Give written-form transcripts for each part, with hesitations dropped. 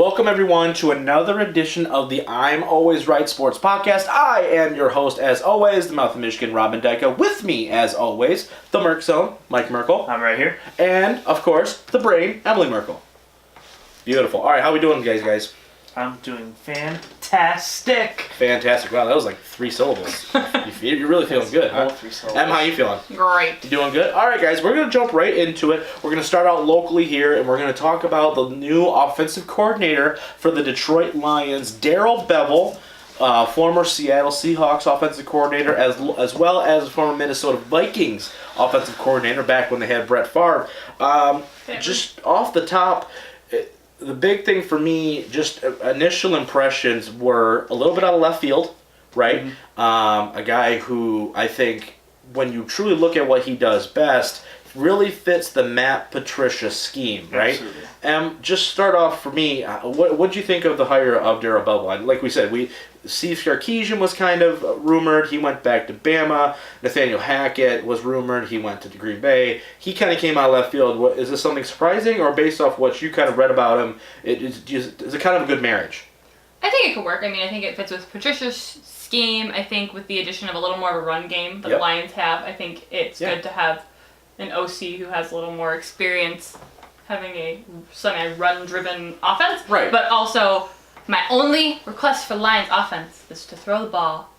Welcome, everyone, to another edition of the I'm Always Right Sports Podcast. I am your host, as always, the Mouth of Michigan, Robin Dyka. With me, as always, the Merck Zone, Mike Merkel. I'm right here. And, of course, the Brain, Emily Merkel. Beautiful. All right, how we doing, guys? I'm doing fantastic. Fantastic. Wow, that was like 3 syllables. You're really feeling good, huh? 3 syllables. Em, how you feeling? Great. You doing good? All right, guys, we're going to jump right into it. We're going to start out locally here, and we're going to talk about the new offensive coordinator for the Detroit Lions, Darrell Bevell, former Seattle Seahawks offensive coordinator, as well as former Minnesota Vikings offensive coordinator back when they had Brett Favre. Just off the top, the big thing for me, just initial impressions were a little bit out of left field, right? Mm-hmm. A guy who I think, when you truly look at what he does best, really fits the Matt Patricia scheme, right? Absolutely. Just start off for me, what do you think of the hire of Darrell Bevell? Like we said, Steve Sarkisian was kind of rumored. He went back to Bama. Nathaniel Hackett was rumored. He went to Green Bay. He kind of came out of left field. Is this something surprising, or based off what you kind of read about him, is it kind of a good marriage? I think it could work. I think it fits with Patricia's scheme. I think with the addition of a little more of a run game that the Lions have, I think it's good to have an OC who has a little more experience having a semi-run-driven offense. Right. But also, my only request for Lions offense is to throw the ball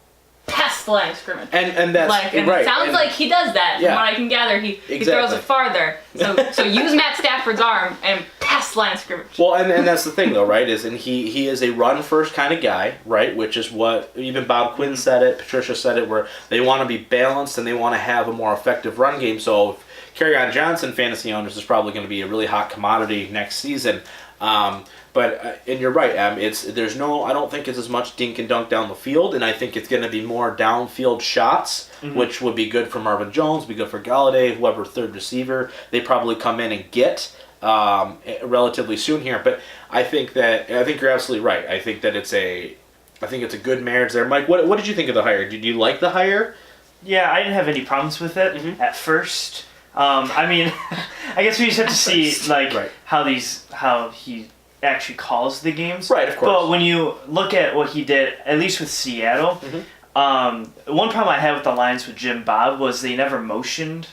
past the line of scrimmage. And that's right. It sounds like he does that. From what I can gather, he throws it farther. So use Matt Stafford's arm and past the line of scrimmage. Well, and that's the thing, though, right? He is a run-first kind of guy, right? Which is what even Bob Quinn said it, Patricia said it, where they want to be balanced and they want to have a more effective run game. So Kerryon Johnson, fantasy owners, is probably going to be a really hot commodity next season. But you're right, I don't think it's as much dink and dunk down the field, and I think it's going to be more downfield shots, which would be good for Marvin Jones, be good for Galladay, whoever third receiver they probably come in and get relatively soon here. But I think you're absolutely right. I think it's a good marriage there. Mike, what did you think of the hire? Did you like the hire? Yeah, I didn't have any problems with it at first. I guess we just have to see how he actually calls the games. Right, of course. But when you look at what he did, at least with Seattle, one problem I had with the Lions with Jim Bob was they never motioned.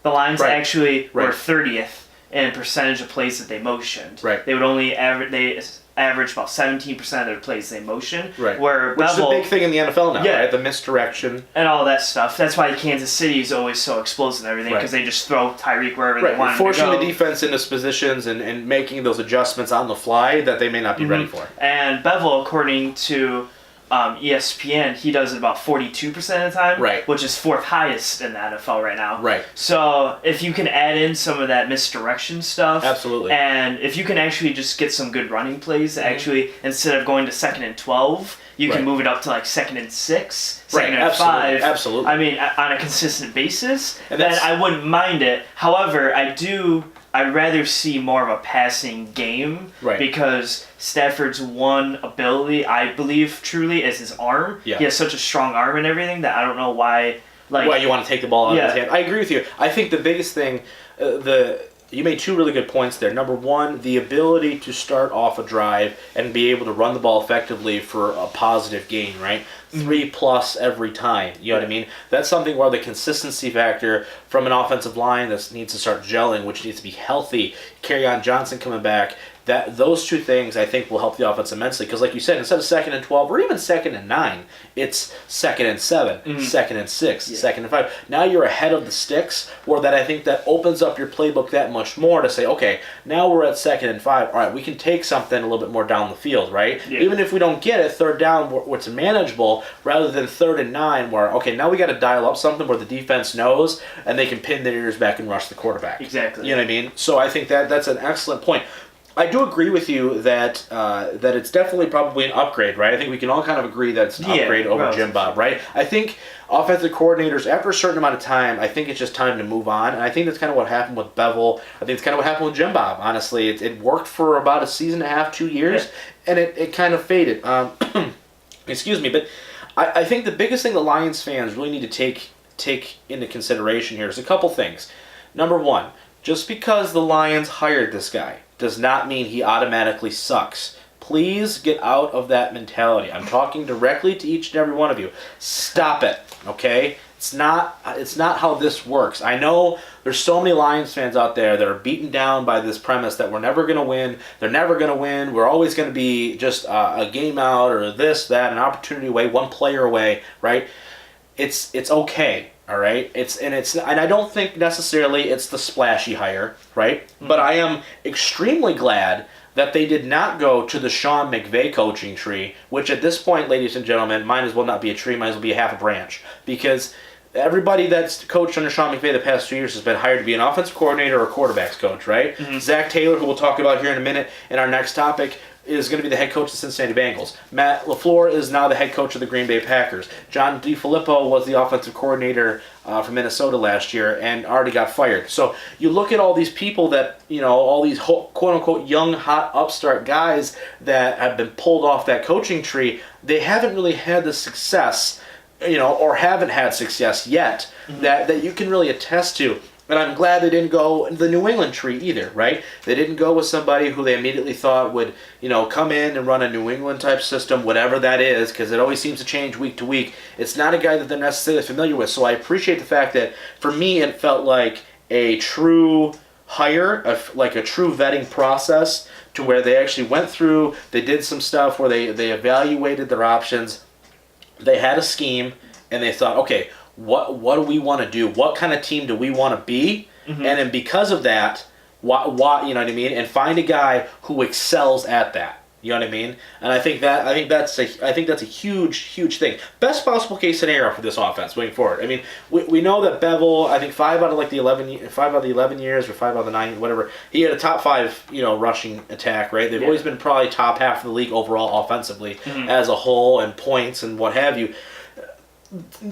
The Lions actually were 30th in percentage of plays that they motioned. Right. They would only average about 17% of their plays they motion. Right. Which is a big thing in the NFL now, right? The misdirection. And all that stuff. That's why Kansas City is always so explosive and everything, because they just throw Tyreek wherever they want him to go. Forcing the defense into positions and making those adjustments on the fly that they may not be ready for. And Bevell, according to ESPN, he does it about 42% of the time, which is 4th highest in the NFL right now. Right. So if you can add in some of that misdirection stuff, absolutely, and if you can actually just get some good running plays, actually instead of going to 2nd and 12, you can move it up to like 2nd and 6, 2nd and 5. Absolutely. On a consistent basis, then I wouldn't mind it. However, I'd rather see more of a passing game because Stafford's one ability, I believe, truly is his arm. Yeah. He has such a strong arm and everything that I don't know why. Why you want to take the ball out of his hand. I agree with you. I think the biggest thing, you made 2 really good points there. Number 1, the ability to start off a drive and be able to run the ball effectively for a positive gain, right? 3+ every time. You know what I mean? That's something where the consistency factor from an offensive line that needs to start gelling, which needs to be healthy. Kerryon Johnson coming back. Those 2 things I think will help the offense immensely, because like you said, instead of 2nd and 12 or even 2nd and 9, it's 2nd and 7, 2nd and 6, 2nd and 5. Now you're ahead of the sticks, where I think that opens up your playbook that much more to say, okay, now we're at 2nd and 5. All right, we can take something a little bit more down the field, right? Yeah. Even if we don't get it, 3rd down, where it's manageable, rather than 3rd and 9, where okay, now we got to dial up something where the defense knows and they can pin their ears back and rush the quarterback. Exactly. You know what I mean? So I think that's an excellent point. I do agree with you that it's definitely probably an upgrade, right? I think we can all kind of agree that it's an upgrade over Jim Bob, right? I think offensive coordinators, after a certain amount of time, I think it's just time to move on. And I think that's kind of what happened with Bevell. I think it's kind of what happened with Jim Bob, honestly. It worked for about a season and a half, 2 years, and it kind of faded. Excuse me, but I think the biggest thing the Lions fans really need to take into consideration here is a couple things. Number 1, just because the Lions hired this guy does not mean he automatically sucks. Please get out of that mentality. I'm talking directly to each and every one of you. Stop it, okay? It's not how this works. I know there's so many Lions fans out there that are beaten down by this premise that we're never going to win. They're never going to win. We're always going to be just a game out or this, that, an opportunity away, one player away, right? It's okay, all right? And I don't think necessarily it's the splashy hire, right? Mm-hmm. But I am extremely glad that they did not go to the Sean McVay coaching tree, which at this point, ladies and gentlemen, might as well not be a tree, might as well be a half a branch. Because everybody that's coached under Sean McVay the past 2 years has been hired to be an offensive coordinator or quarterback's coach, right? Mm-hmm. Zach Taylor, who we'll talk about here in a minute in our next topic, is going to be the head coach of the Cincinnati Bengals. Matt LaFleur is now the head coach of the Green Bay Packers. John DeFilippo was the offensive coordinator for Minnesota last year and already got fired. So you look at all these people that, all these quote-unquote young, hot, upstart guys that have been pulled off that coaching tree, they haven't really had the success, or haven't had success yet that you can really attest to. And I'm glad they didn't go the New England tree either, right? They didn't go with somebody who they immediately thought would, come in and run a New England type system, whatever that is, because it always seems to change week to week. It's not a guy that they're necessarily familiar with. So I appreciate the fact that, for me, it felt like a true hire, like a true vetting process, to where they actually went through, they did some stuff where they evaluated their options, they had a scheme, and they thought, okay, what do we want to do? What kind of team do we want to be? Mm-hmm. And then because of that, what you know what I mean? And find a guy who excels at that. You know what I mean? And I think that's a huge thing. Best possible case scenario for this offense moving forward. I mean, we know that Bevel, I think 5 out of the 11 years or 5 out of the 9, whatever, he had a top 5 rushing attack, right? They've always been probably top half of the league overall offensively as a whole, and points and what have you.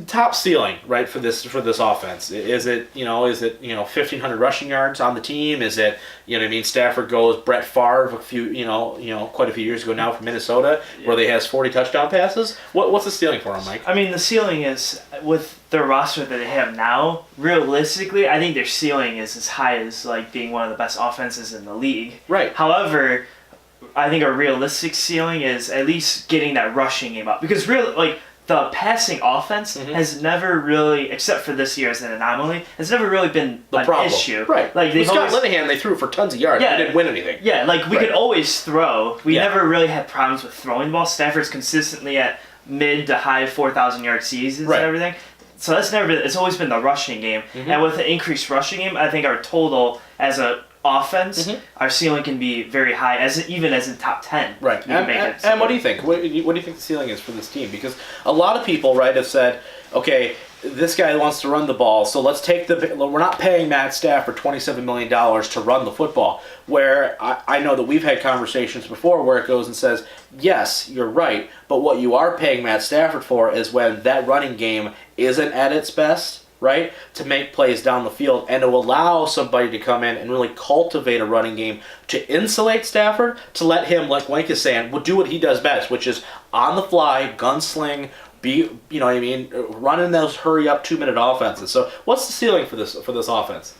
Top ceiling, right, for this offense. Is it 1,500 rushing yards on the team? Is it Stafford goes Brett Favre quite a few years ago now from Minnesota, where they has 40 touchdown passes? What's the ceiling for him, Mike? I mean, the ceiling is, with their roster that they have now, realistically, I think their ceiling is as high as being one of the best offenses in the league. Right. However, I think a realistic ceiling is at least getting that rushing game up, because the passing offense has never really, except for this year as an anomaly, has never really been an issue. Right. Scott Linehan, they threw for tons of yards. Yeah, they didn't win anything. Yeah, we could always throw. We never really had problems with throwing the ball. Stafford's consistently at mid to high 4,000 yard seasons and everything. So that's never been. It's always been the rushing game. Mm-hmm. And with an increased rushing game, I think our total as a offense, our ceiling can be very high, even as in top 10. Right. And what do you think? What do you think the ceiling is for this team? Because a lot of people, right, have said, okay, this guy wants to run the ball, so let's take we're not paying Matt Stafford $27 million to run the football. Where I know that we've had conversations before where it goes and says, yes, you're right, but what you are paying Matt Stafford for is when that running game isn't at its best, right, to make plays down the field and to allow somebody to come in and really cultivate a running game to insulate Stafford, to let him, like Mike is saying, do what he does best, which is on the fly, gunsling, running those hurry up 2-minute offenses. So what's the ceiling for this offense?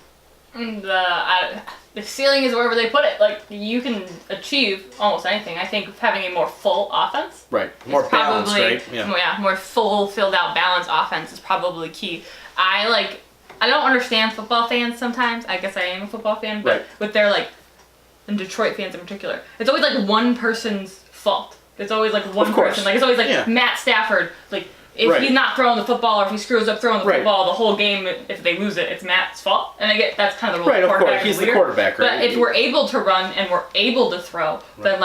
The ceiling is wherever they put it. You can achieve almost anything. I think having a more full offense, right, more balanced, right? Yeah, more full, filled out, balanced offense is probably key. I don't understand football fans sometimes. I guess I am a football fan, but with their and Detroit fans in particular, it's always one person's fault. It's always one person. It's always Matt Stafford. If he's not throwing the football, or if he screws up throwing the football, the whole game, if they lose it, it's Matt's fault. And I get that's kind of the rule. Right, of course, he's the quarterback, right? But if we're able to run and we're able to throw, then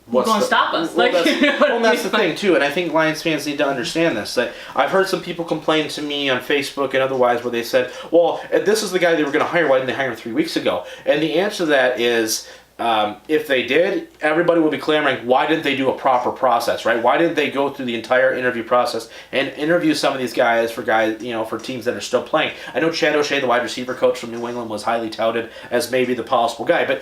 who's going to stop us? That's the thing too, and I think Lions fans need to understand this. I've heard some people complain to me on Facebook and otherwise where they said, well, this is the guy they were going to hire, why didn't they hire him 3 weeks ago? And the answer to that is, if they did, everybody would be clamoring, why didn't they do a proper process, right? Why didn't they go through the entire interview process and interview some of these guys for teams that are still playing? I know Chad O'Shea, the wide receiver coach from New England, was highly touted as maybe the possible guy, but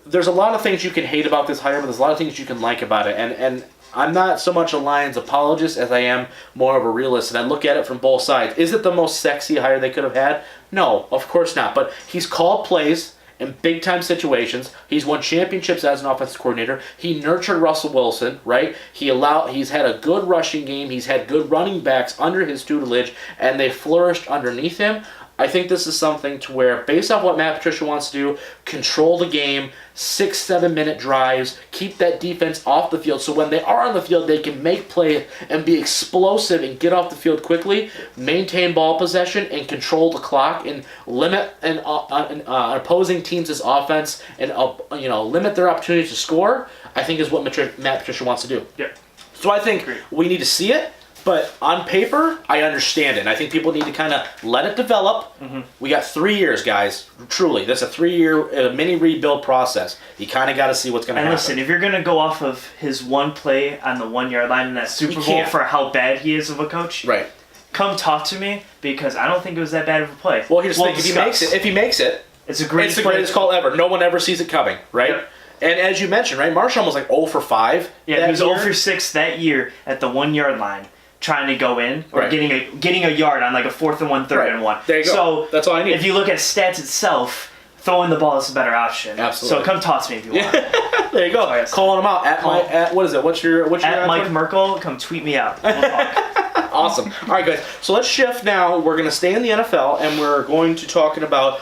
there's a lot of things you can hate about this hire, but there's a lot of things you can like about it, and I'm not so much a Lions apologist as I am more of a realist, and I look at it from both sides. Is it the most sexy hire they could have had? No, of course not, but he's called plays, in big-time situations. He's won championships as an offensive coordinator. He nurtured Russell Wilson, right? He's had a good rushing game. He's had good running backs under his tutelage, and they flourished underneath him. I think this is something to where, based off what Matt Patricia wants to do, control the game, 6-7 minute drives, keep that defense off the field so when they are on the field, they can make plays and be explosive and get off the field quickly, maintain ball possession, and control the clock and limit an opposing teams' offense and limit their opportunity to score, I think is what Matt Patricia wants to do. Yep. So I think we need to see it. But on paper, I understand it. I think people need to kind of let it develop. Mm-hmm. We got 3 years, guys. Truly, that's a 3-year mini rebuild process. You kind of got to see what's going to happen. And listen, if you're going to go off of his one play on the 1-yard line in that Super Bowl for how bad he is of a coach, right? Come talk to me because I don't think it was that bad of a play. Well, here's the thing: if he makes it, it's the greatest call ever. No one ever sees it coming, right? Yep. And as you mentioned, right, Marshawn was like 0 for 5. Yeah, he was 0 for 6 that year at the 1-yard line, trying to go in or getting a yard on like a 4th and 1, 3rd and 1. There you go. So that's all I need. If you look at stats itself, throwing the ball is a better option. Absolutely. So come talk to me if you want. There you go. Calling him out at what is it? What's your at Mike Merkel? Come tweet me out. We'll talk. Awesome. All right, guys. So let's shift now. We're going to stay in the NFL, and we're going to talking about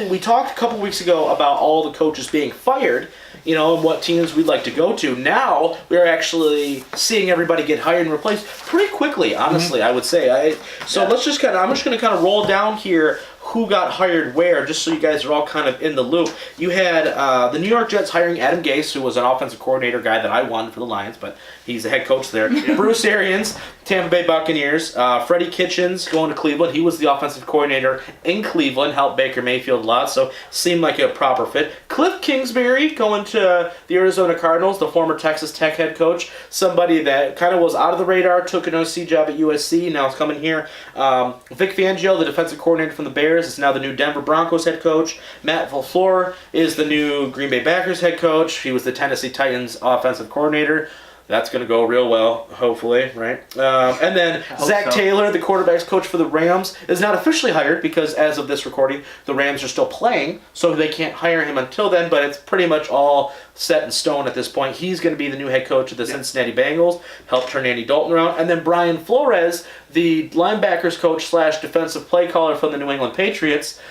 we talked a couple weeks ago about all the coaches being fired, and what teams we'd like to go to. Now we're actually seeing everybody get hired and replaced pretty quickly, honestly, I would say. I'm just going to kind of roll down here who got hired where, just so you guys are all kind of in the loop. You had the New York Jets hiring Adam Gase, who was an offensive coordinator guy that I won for the Lions, but he's the head coach there. Bruce Arians, Tampa Bay Buccaneers. Freddie Kitchens going to Cleveland. He was the offensive coordinator in Cleveland, helped Baker Mayfield a lot, so seemed like a proper fit. Cliff Kingsbury going to the Arizona Cardinals, the former Texas Tech head coach, somebody that kind of was out of the radar, took an OC job at USC, now is coming here. Vic Fangio, the defensive coordinator from the Bears, is now the new Denver Broncos head coach. Matt LaFleur is the new Green Bay Packers head coach. He was the Tennessee Titans offensive coordinator. That's going to go real well, hopefully, right? And then Zach Taylor, the quarterback's coach for the Rams, is not officially hired because as of this recording, the Rams are still playing, so they can't hire him until then, but it's pretty much all set in stone at this point. He's going to be the new head coach of the Cincinnati Bengals, help turn Andy Dalton around. And then Brian Flores, the linebackers coach / defensive play caller from the New England Patriots,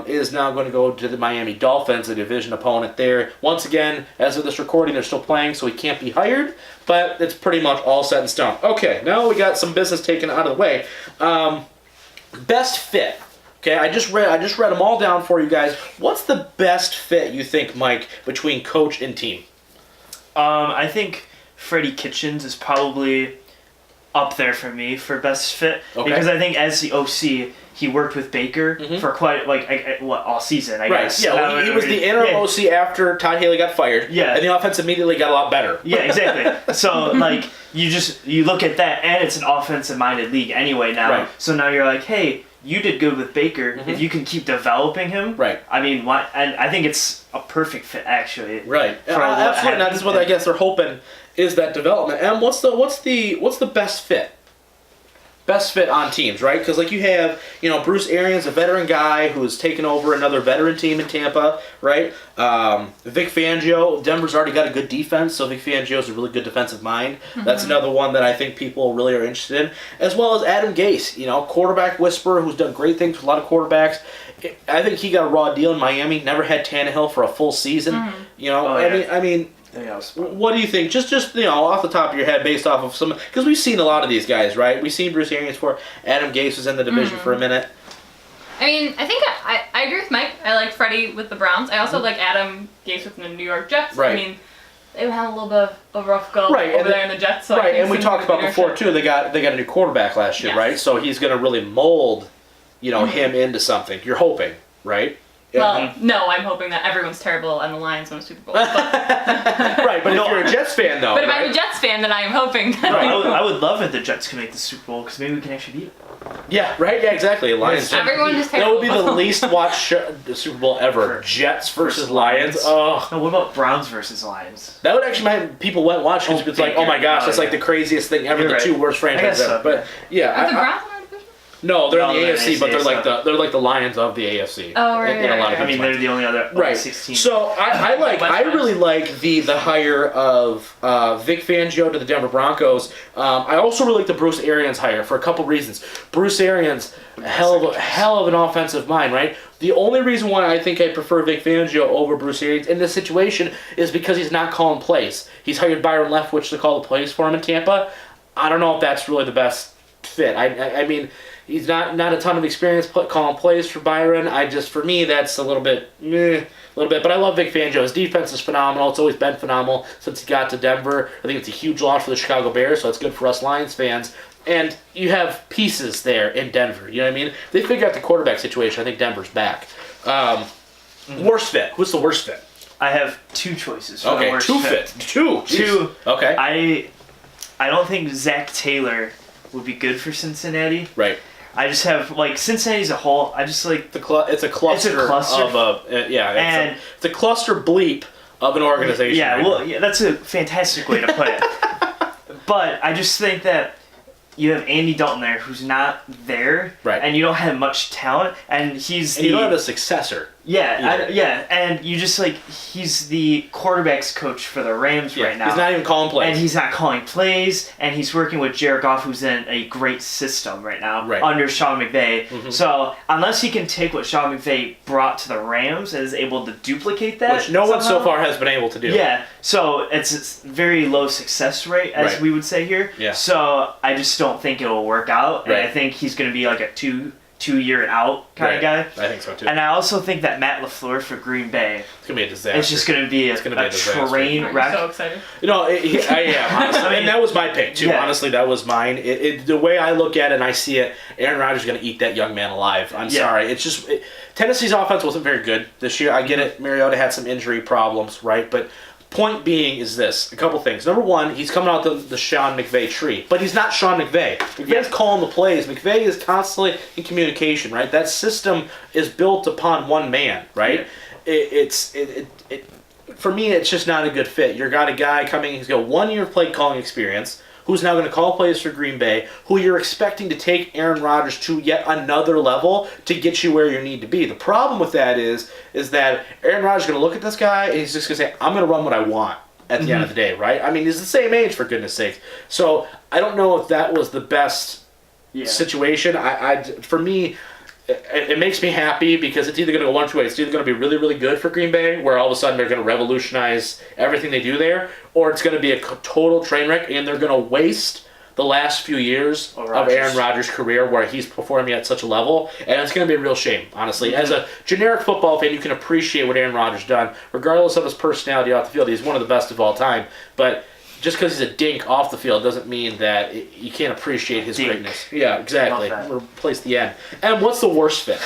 is now going to go to the Miami Dolphins, a division opponent there. Once again, as of this recording, they're still playing, so he can't be hired, but it's pretty much all set in stone. Okay, now we got some business taken out of the way. Best fit. Okay, I just read them all down for you guys. What's the best fit you think, Mike, between coach and team? I think Freddie Kitchens is probably up there for me for best fit because I think as the OC, he worked with Baker for quite all season. I guess. Yeah, well, he was the interim OC after Todd Haley got fired. Yeah, and the offense immediately got a lot better. Yeah, exactly. So you look at that, and it's an offensive-minded league anyway now. Right. So now you're like, hey, you did good with Baker. If you can keep developing him, right? I mean, why? And I think it's a perfect fit actually. Right. Absolutely. Now, this is what I guess they're hoping is that development. And what's the best fit? Best fit on teams, right? Because you have, Bruce Arians, a veteran guy who's taken over another veteran team in Tampa, right? Vic Fangio, Denver's already got a good defense, so Vic Fangio's a really good defensive mind. Mm-hmm. That's another one that I think people really are interested in. As well as Adam Gase, quarterback whisperer who's done great things with a lot of quarterbacks. I think he got a raw deal in Miami, never had Tannehill for a full season. I mean, what do you think? Just off the top of your head, based off of some, because we've seen a lot of these guys, right? We've seen Bruce Arians for Adam Gase was in the division for a minute. I mean, I think I agree with Mike. I like Freddie with the Browns. I also like Adam Gase with the New York Jets. Right. I mean, they had a little bit of a rough go over there in the Jets. So and we talked about before too. They got a new quarterback last year, right? So he's going to really mold, him into something. You're hoping, right? Well, no, I'm hoping that everyone's terrible and the Lions win a Super Bowl. Right, but if you're a Jets fan, though. But if I'm a Jets fan, then I am hoping that I would love if the Jets could make the Super Bowl because maybe we can actually beat it. Yeah, right? Yeah, exactly. Lions. Everyone just terrible. That would be the least watched Super Bowl ever. Jets versus Lions. Oh. No, what about Browns versus Lions? That would actually make people went watch because it's like, oh my gosh, that's like the craziest thing ever. The two worst franchises ever. But yeah. Are the Browns in our division? No, they're in the they're AFC, but they're so- like the Lions of the AFC. Oh, right, in a lot of I mean, they're the only other Right. 16. So I really like the hire of Vic Fangio to the Denver Broncos. I also really like the Bruce Arians hire for a couple reasons. Bruce Arians, hell of an offensive mind, right? The only reason why I think I prefer Vic Fangio over Bruce Arians in this situation is because he's not calling plays. He's hired Byron Leftwich to call the plays for him in Tampa. I don't know if that's really the best fit. I mean, he's not a ton of experience calling plays for Byron. For me, that's a little bit, But I love Vic Fangio. His defense is phenomenal. It's always been phenomenal since he got to Denver. I think it's a huge loss for the Chicago Bears, so it's good for us Lions fans. And you have pieces there in Denver. You know what I mean? They figure out the quarterback situation. I think Denver's back. Worst fit. What's the worst fit? I have two choices for the Okay, worst two fit. Two. Two. Okay. I don't think Zach Taylor would be good for Cincinnati. Right. I just have Cincinnati as a whole. I just like it's a cluster. Of it's a cluster bleep of an organization. Yeah, right? well, yeah, that's a fantastic way to put it. But I just think that you have Andy Dalton there, who's not there, right? And you don't have much talent, and you don't have a successor. Yeah, and you just he's the quarterbacks coach for the Rams right now. He's not even calling plays. And he's not calling plays, and he's working with Jared Goff, who's in a great system right now under Sean McVay. Mm-hmm. So unless he can take what Sean McVay brought to the Rams and is able to duplicate that, which no one so far has been able to do. Yeah, so it's very low success rate, as we would say here. Yeah. So I just don't think it will work out, and I think he's going to be like a two-year out kind of guy. I think so too. And I also think that Matt LaFleur for Green Bay, it's gonna be a disaster. It's just gonna be a train wreck. I'm so excited. I am honestly. And that was my pick too. Yeah. Honestly, that was mine. The way I look at it and I see it, Aaron Rodgers is gonna eat that young man alive. I'm sorry. It's just Tennessee's offense wasn't very good this year. I get it. Mariota had some injury problems, right? But point being is this: a couple things. Number one, he's coming out the Sean McVay tree, but he's not Sean McVay. McVay's calling the plays. McVay is constantly in communication, right? That system is built upon one man, right? Yeah. For me, it's just not a good fit. You got a guy coming. He's got 1 year of play calling experience, who's now going to call plays for Green Bay, who you're expecting to take Aaron Rodgers to yet another level to get you where you need to be. The problem with that is that Aaron Rodgers is going to look at this guy and he's just going to say, I'm going to run what I want at the end of the day, right? I mean, he's the same age, for goodness sake. So I don't know if that was the best situation. For me, it makes me happy because it's either going to go one or two ways. It's either going to be really, really good for Green Bay, where all of a sudden they're going to revolutionize everything they do there, or it's going to be a total train wreck and they're going to waste the last few years of Aaron Rodgers' career where he's performing at such a level, and it's going to be a real shame, honestly. As a generic football fan, you can appreciate what Aaron Rodgers done, regardless of his personality off the field. He's one of the best of all time, but just because he's a dink off the field doesn't mean that you can't appreciate his greatness. Yeah, exactly. Replace the end. And what's the worst fit?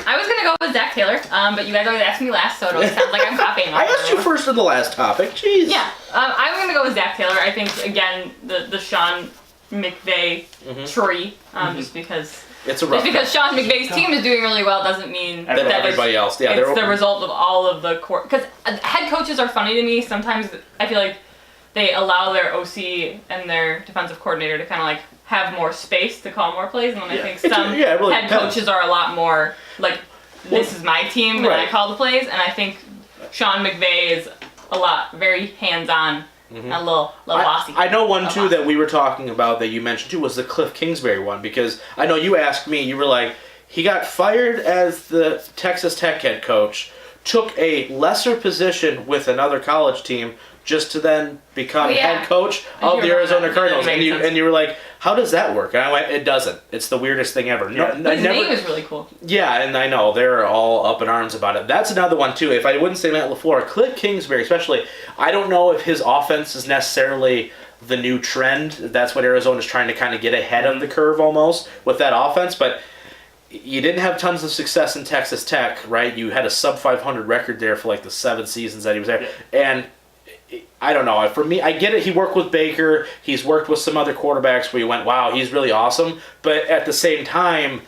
I was gonna go with Zach Taylor, but you guys always ask me last, so it sounds like I'm copying. I asked you first in the last topic. Jeez. Yeah, I'm gonna go with Zach Taylor. I think again the Sean McVay tree, just because. It's a rough because Sean McVay's team is doing really well doesn't mean that everybody else. Yeah, it's the result of all of the core. Because head coaches are funny to me. Sometimes I feel like they allow their OC and their defensive coordinator to kind of have more space to call more plays, and then I think some head coaches are a lot more this is my team and I call the plays. And I think Sean McVay is a lot very hands-on. A little bossy. I know one too that we were talking about that you mentioned too was the Cliff Kingsbury one, because I know you asked me, you were like, he got fired as the Texas Tech head coach, took a lesser position with another college team just to then become head coach of the Arizona Cardinals. And you were like, how does that work? And I went, it doesn't. It's the weirdest thing ever. Yeah. His name is really cool. Yeah, and I know. They're all up in arms about it. That's another one, too. If I wouldn't say Matt LaFleur, Cliff Kingsbury especially, I don't know if his offense is necessarily the new trend. That's what Arizona's trying to kind of get ahead of the curve almost with that offense. But you didn't have tons of success in Texas Tech, right? You had a sub-500 record there for the 7 seasons that he was there. Yeah. And I don't know. For me, I get it. He worked with Baker. He's worked with some other quarterbacks where you went, wow, he's really awesome. But at the same time,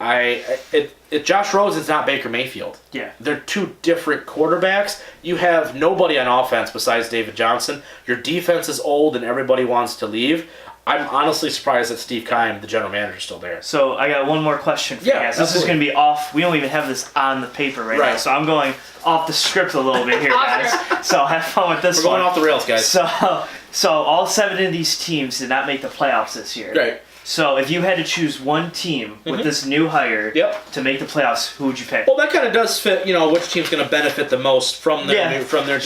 Josh Rosen's not Baker Mayfield. Yeah. They're two different quarterbacks. You have nobody on offense besides David Johnson. Your defense is old and everybody wants to leave. I'm honestly surprised that Steve Keim, the general manager, is still there. So I got one more question for you guys. This is going to be off. We don't even have this on the paper right now, so I'm going off the script a little bit here, guys. So have fun with this We're going off the rails, guys. So all 7 of these teams did not make the playoffs this year. Right. So if you had to choose one team with this new hire to make the playoffs, who would you pick? Well, that kind of does fit, which team's going to benefit the most from their new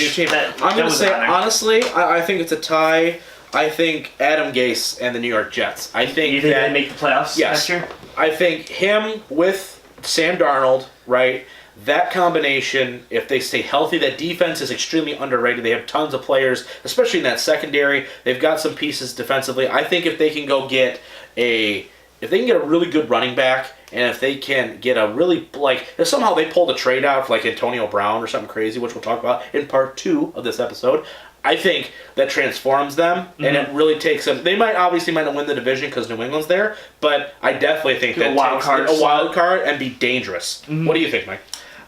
team. I'm going to say, honestly, I think it's a tie. I think Adam Gase and the New York Jets. You think they make the playoffs next year? I think him with Sam Darnold, right? That combination, if they stay healthy, that defense is extremely underrated. They have tons of players, especially in that secondary. They've got some pieces defensively. I think if they can get a really good running back, and if they can get a really, if somehow they pull the trade out for Antonio Brown or something crazy, which we'll talk about in part 2 of this episode, I think that transforms them, and it really takes them. They might not win the division because New England's there, but I definitely think that a wild card and be dangerous. What do you think, Mike?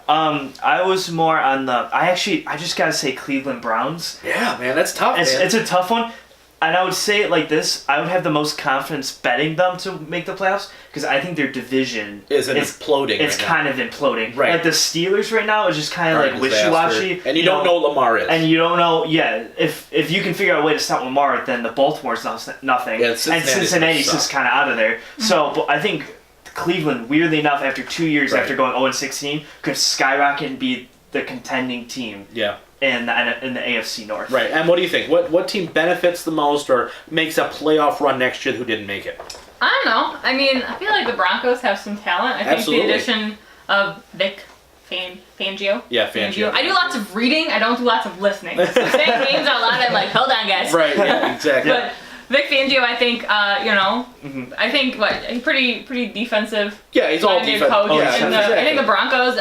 I was more on the. I just gotta say Cleveland Browns. Yeah, man, that's tough. It's a tough one, and I would say it like this: I would have the most confidence betting them to make the playoffs because I think their division is imploding. It's kind of imploding. Right. Like the Steelers right now is just kind of wishy-washy, and you don't know what Lamar is, and you don't know. Yeah, if you can figure out a way to stop Lamar, then the Baltimore's nothing, and Cincinnati's just kind of out of there. So, but I think Cleveland, weirdly enough, after 2 years after going 0-16, could skyrocket and be the contending team. Yeah. In the AFC North. Right. And what do you think? What team benefits the most or makes a playoff run next year who didn't make it? I don't know. I mean, I feel like the Broncos have some talent. I think the addition of Vic Fangio. Yeah, Fangio. I do lots of reading. I don't do lots of listening. So saying names out loud, I'm like, hold on, guys. Right. Yeah. Exactly. But Vic Fangio, I think, I think he's pretty defensive. Yeah, he's all defensive. Coach. I think the Broncos,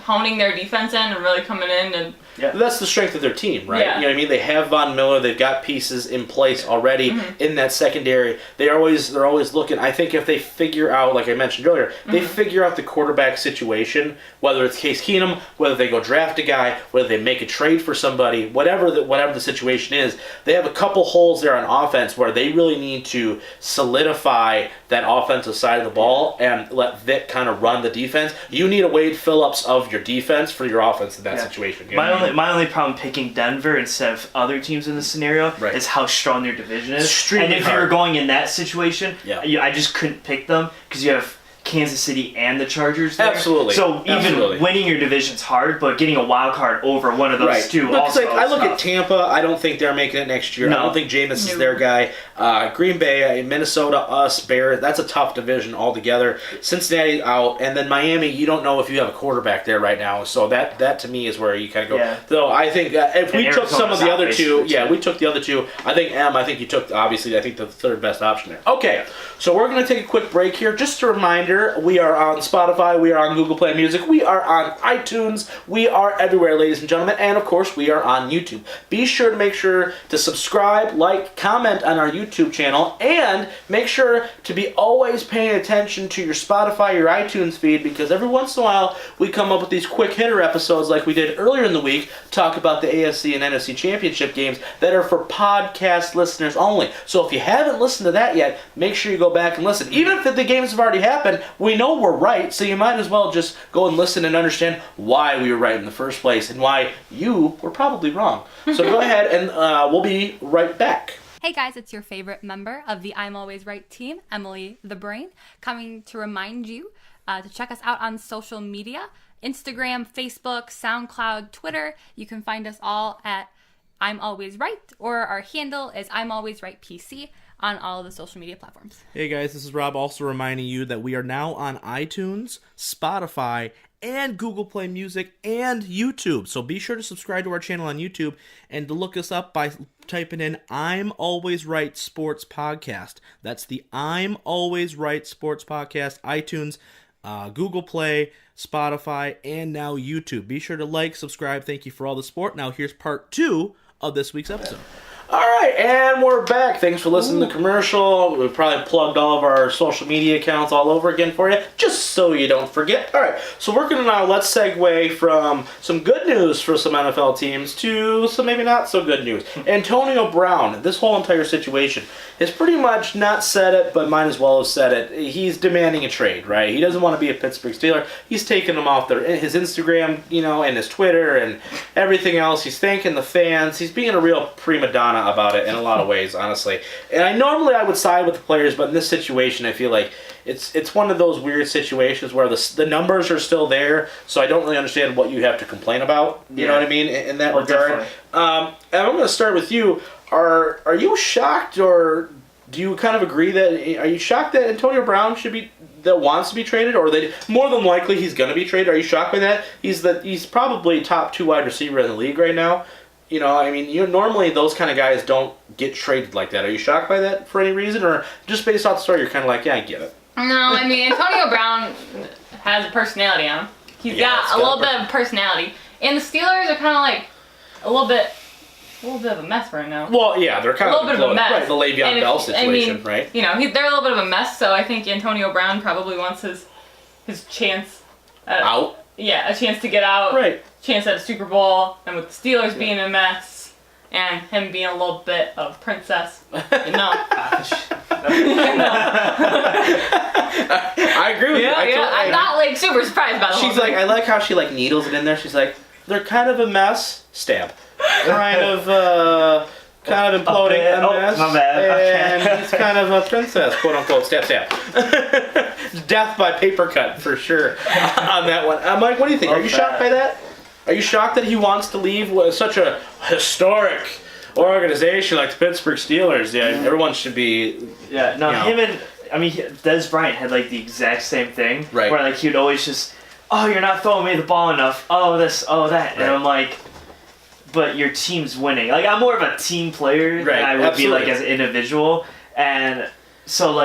honing their defense in and really coming in and. Yeah. That's the strength of their team, right? Yeah. You know what I mean? They have Von Miller. They've got pieces in place already in that secondary. They're always looking. I think if they figure out, like I mentioned earlier, they figure out the quarterback situation, whether it's Case Keenum, whether they go draft a guy, whether they make a trade for somebody, whatever the situation is, they have a couple holes there on offense where they really need to solidify that offensive side of the ball and let Vic kind of run the defense. You need a Wade Phillips of your defense for your offense in that situation. You know my only problem picking Denver instead of other teams in the scenario is how strong their division is. And if you were going in that situation, I just couldn't pick them because you have Kansas City and the Chargers there. Absolutely. So even winning your division's hard, but getting a wild card over one of those two also I look at Tampa, I don't think they're making it next year. No. I don't think Jameis is their guy. Green Bay, Minnesota, us, Bears, that's a tough division altogether. Cincinnati out, and then Miami, you don't know if you have a quarterback there right now. So that to me is where you kind of go. Yeah. So I think if we took some of the other two, we took the other two. I think you took, obviously, I think the third best option there. Okay, so we're going to take a quick break here. Just a reminder, we are on Spotify, we are on Google Play Music, we are on iTunes, we are everywhere, ladies and gentlemen, and of course, we are on YouTube. Be sure to make sure to subscribe, like, comment on our YouTube channel, and make sure to be always paying attention to your Spotify, your iTunes feed, because every once in a while, we come up with these quick hitter episodes like we did earlier in the week, talk about the AFC and NFC championship games that are for podcast listeners only. So if you haven't listened to that yet, make sure you go back and listen. Even if the games have already happened, we know we're right, so you might as well just go and listen and understand why we were right in the first place and why you were probably wrong. So go ahead and we'll be right back. Hey guys, it's your favorite member of the I'm Always Right team, Emily the Brain, coming to remind you to check us out on social media, Instagram, Facebook, SoundCloud, Twitter. You can find us all at I'm Always Right, or our handle is I'm Always Right PC on all of the social media platforms. Hey guys, this is Rob, also reminding you that we are now on iTunes, Spotify, and Google Play Music and YouTube. So be sure to subscribe to our channel on YouTube and to look us up by typing in I'm Always Right Sports Podcast. That's the I'm Always Right Sports Podcast, iTunes, Google Play, Spotify, and now YouTube. Be sure to like, subscribe. Thank you for all the support. Now here's part 2 of this week's episode. All right, and we're back. Thanks for listening to the commercial. We've probably plugged all of our social media accounts all over again for you, just so you don't forget. All right, so we're going to now let's segue from some good news for some NFL teams to some maybe not so good news. Antonio Brown, this whole entire situation has pretty much not said it, but might as well have said it. He's demanding a trade, right? He doesn't want to be a Pittsburgh Steeler. He's taking them off his Instagram, and his Twitter and everything else. He's thanking the fans. He's being a real prima donna about it in a lot of ways, honestly. And I would side with the players, but in this situation, I feel like it's one of those weird situations where the numbers are still there, so I don't really understand what you have to complain about. You know what I mean in that regard. And I'm going to start with you. Are you shocked, or do you kind of agree are you shocked that Antonio Brown wants to be traded, or that more than likely he's going to be traded? Are you shocked by that? He's probably top 2 wide receiver in the league right now. Normally those kind of guys don't get traded like that. Are you shocked by that for any reason, or just based off the story, you're kind of like, yeah, I get it? No, Antonio Brown has a personality on him. He's got a little bit of personality, and the Steelers are kind of like a little bit of a mess right now. Well, yeah, they're kind of a little bit of a mess. Right, the Le'Veon Bell situation, right? They're a little bit of a mess. So I think Antonio Brown probably wants his chance out. Yeah, a chance to get out. Right. Chance at a Super Bowl, and with the Steelers being a mess, and him being a little bit of princess. I agree with you. I'm not super surprised by the whole thing. She's like, I like how she needles it in there. She's like, they're kind of a mess. Stab. Kind of imploding a mess. My bad. And he's kind of a princess, quote unquote. Stab. Death by paper cut for sure on that one. Mike, what do you think? Are you shocked by that? Are you shocked that he wants to leave such a historic organization like the Pittsburgh Steelers? Yeah, everyone should be. Yeah, no, him and Dez Bryant had the exact same thing. Right. Where he would always just, oh, you're not throwing me the ball enough. Oh, this, oh, that. Right. And I'm like, but your team's winning. I'm more of a team player than I would be as an individual. And so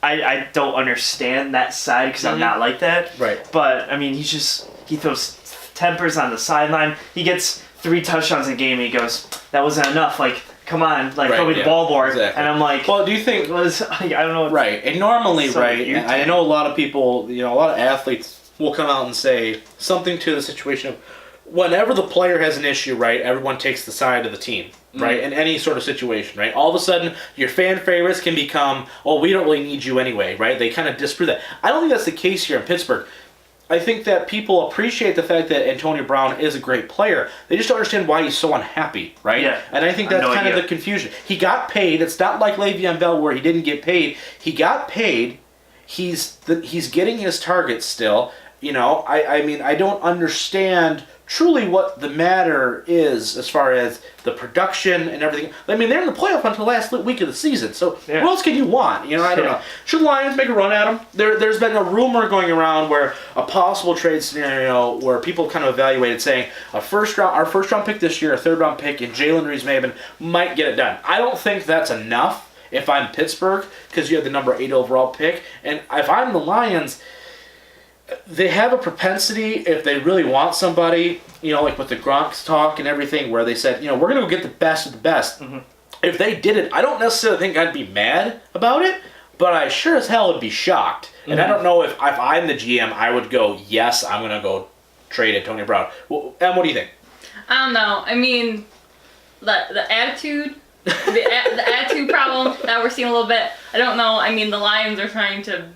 I don't understand that side because I'm not like that. Right. But he throws tempers on the sideline. He gets 3 touchdowns a game and he goes, that wasn't enough. Come on, throw me the ball more. Exactly. And I'm like, well, do you think I don't know. Right. And normally, and I know a lot of people, a lot of athletes will come out and say something to the situation of whenever the player has an issue, right, everyone takes the side of the team, right, in any sort of situation, right? All of a sudden, your fan favorites can become, well, we don't really need you anyway, right? They kind of disprove that. I don't think that's the case here in Pittsburgh. I think that people appreciate the fact that Antonio Brown is a great player. They just don't understand why he's so unhappy, right? Yeah. And I think that's kind of the confusion. He got paid. It's not like Le'Veon Bell where he didn't get paid. He got paid. He's getting his targets still. I don't understand truly what the matter is as far as the production and everything. They're in the playoff until the last week of the season, so what else can you want? I don't know. Should the Lions make a run at them? There's been a rumor going around where a possible trade scenario where people kind of evaluated saying our first round pick this year, a 3rd round pick, and Jalen Reeves-Maybin might get it done. I don't think that's enough if I'm Pittsburgh because you have the number 8 overall pick, and if I'm the Lions, they have a propensity, if they really want somebody, with the Gronk's talk and everything, where they said, we're going to go get the best of the best. Mm-hmm. If they did it, I don't necessarily think I'd be mad about it, but I sure as hell would be shocked. Mm-hmm. And I don't know if I'm the GM, I would go, yes, I'm going to go trade Antonio Brown. Well, Em, what do you think? I don't know. The attitude, the attitude problem that we're seeing a little bit, I don't know. The Lions are trying to...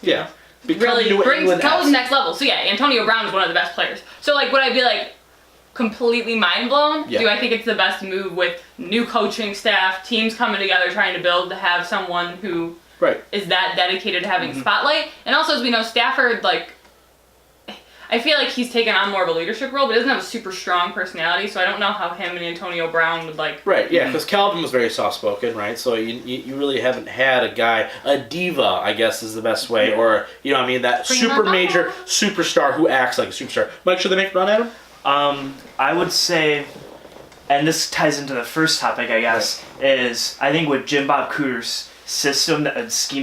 Yeah. Really go to the next level. So yeah, Antonio Brown is one of the best players. So would I be completely mind blown? Yeah. Do I think it's the best move with new coaching staff, teams coming together trying to build to have someone who is that dedicated to having spotlight? And also, as we know, Stafford I feel like he's taken on more of a leadership role, but doesn't have a super strong personality, so I don't know how him and Antonio Brown would Right, yeah, because Calvin was very soft-spoken, right? So you really haven't had a diva, I guess is the best way, or, that super major superstar who acts like a superstar. Mike, should they make a run at him? I would say, and this ties into the first topic, I guess, is I think with Jim Bob Cooter's scheme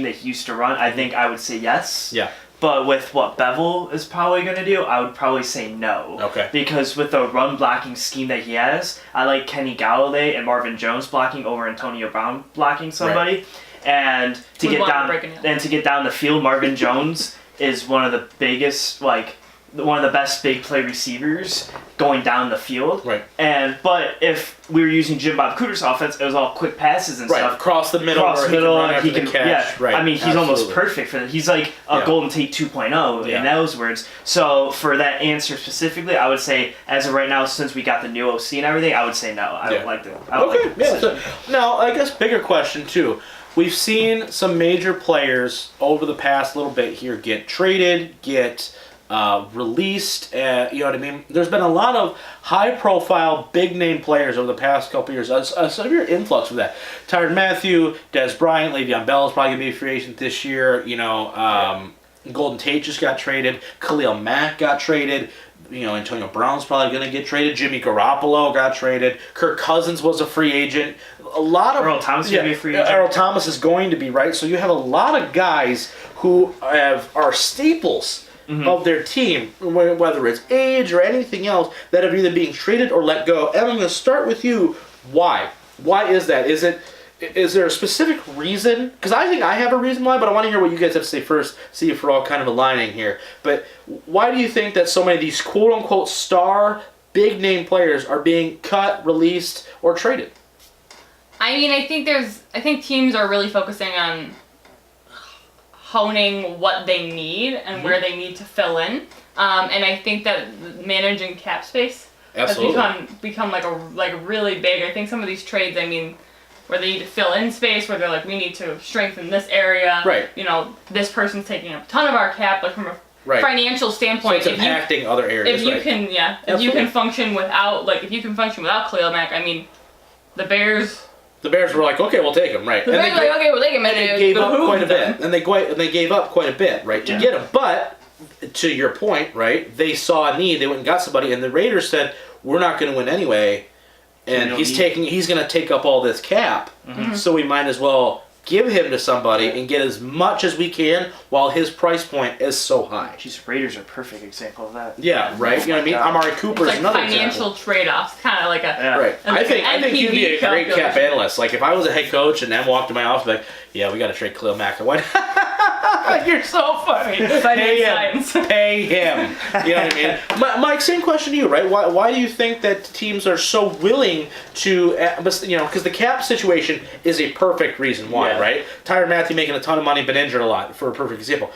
that he used to run, I think I would say yes. Yeah. But with what Bevel is probably going to do, I would probably say no. Okay. Because with the run blocking scheme that he has, I like Kenny Galladay and Marvin Jones blocking over Antonio Brown blocking somebody. Right. And to We get want to down break it down. and to get down the field, Marvin Jones is one of the biggest, like one of the best big play receivers going down the field. Right. But if we were using Jim Bob Cooter's offense, it was all quick passes and Right. stuff. Across the middle. Cross where middle, he can run after he can the catch. yeah. Right. I mean, he's Absolutely. almost perfect for that. He's like a Yeah. Golden Tate 2.0 Yeah. in those words. So for that answer specifically, I would say as of right now, since we got the new OC and everything, I would say no. I Yeah. don't like the. I don't Okay. like the Yeah. decision. So, now, I guess bigger question too. We've seen some major players over the past little bit here get traded, get released. You know what I mean? There's been a lot of high-profile, big-name players over the past couple years. A severe influx of that. Tyrann Mathieu, Des Bryant, Le'Veon Bell is probably gonna be a free agent this year. You know, Golden Tate just got traded. Khalil Mack got traded. You know, Antonio Brown's probably going to get traded. Jimmy Garoppolo got traded. Kirk Cousins was a free agent. A lot of Earl Thomas is gonna be a free agent. Earl Thomas is going to be, right? So you have a lot of guys who are staples of their team, whether it's age or anything else, that are either being traded or let go. And I'm going to start with you. Why? Why is that? Is there a specific reason? Because I think I have a reason why, but I want to hear what you guys have to say first, see if we're all kind of aligning here. But why do you think that so many of these quote-unquote star, big-name players are being cut, released, or traded? I mean, I think teams are really focusing on honing what they need and where they need to fill in. And I think that managing cap space Absolutely. has become like really big. I think some of these trades, I mean, where they need to fill in space, where they're like, we need to strengthen this area. Right. You know, this person's taking up a ton of our cap, like from a Right. financial So standpoint. it's impacting other areas, if you right? can, if you Absolutely. can function without, Khalil Mack, I mean, the Bears. The Bears were like, okay, we'll take him, right? The Bears were like, okay, we'll take him. And they gave up behooved quite a them. bit. And they gave up quite a bit, right, to Yeah. get him. But to your point, right, they saw a need, they went and got somebody, and the Raiders said, we're not going to win anyway, and don't he's need- going to take up all this cap, so we might as well give him to somebody and get as much as we can while his price point is so high. Jeez, Raiders are a perfect example of that. Yeah, right. You know what I mean? God. Amari Cooper It's is like another financial example. trade-offs, kind of like a. Yeah. Right. And I like think an you'd be a NPV great cap calculation. analyst. Like if I was a head coach and them walked to my office, I'd be like, yeah, we got to trade Khalil Mack. I went, you're so funny. Pay him. Science. Pay him. You know what I mean? Mike, same question to you, right? Why do you think that teams are so willing to, you know, because the cap situation is a perfect reason why, Yeah. right? Tyrann Mathieu making a ton of money, been injured a lot, for a perfect example.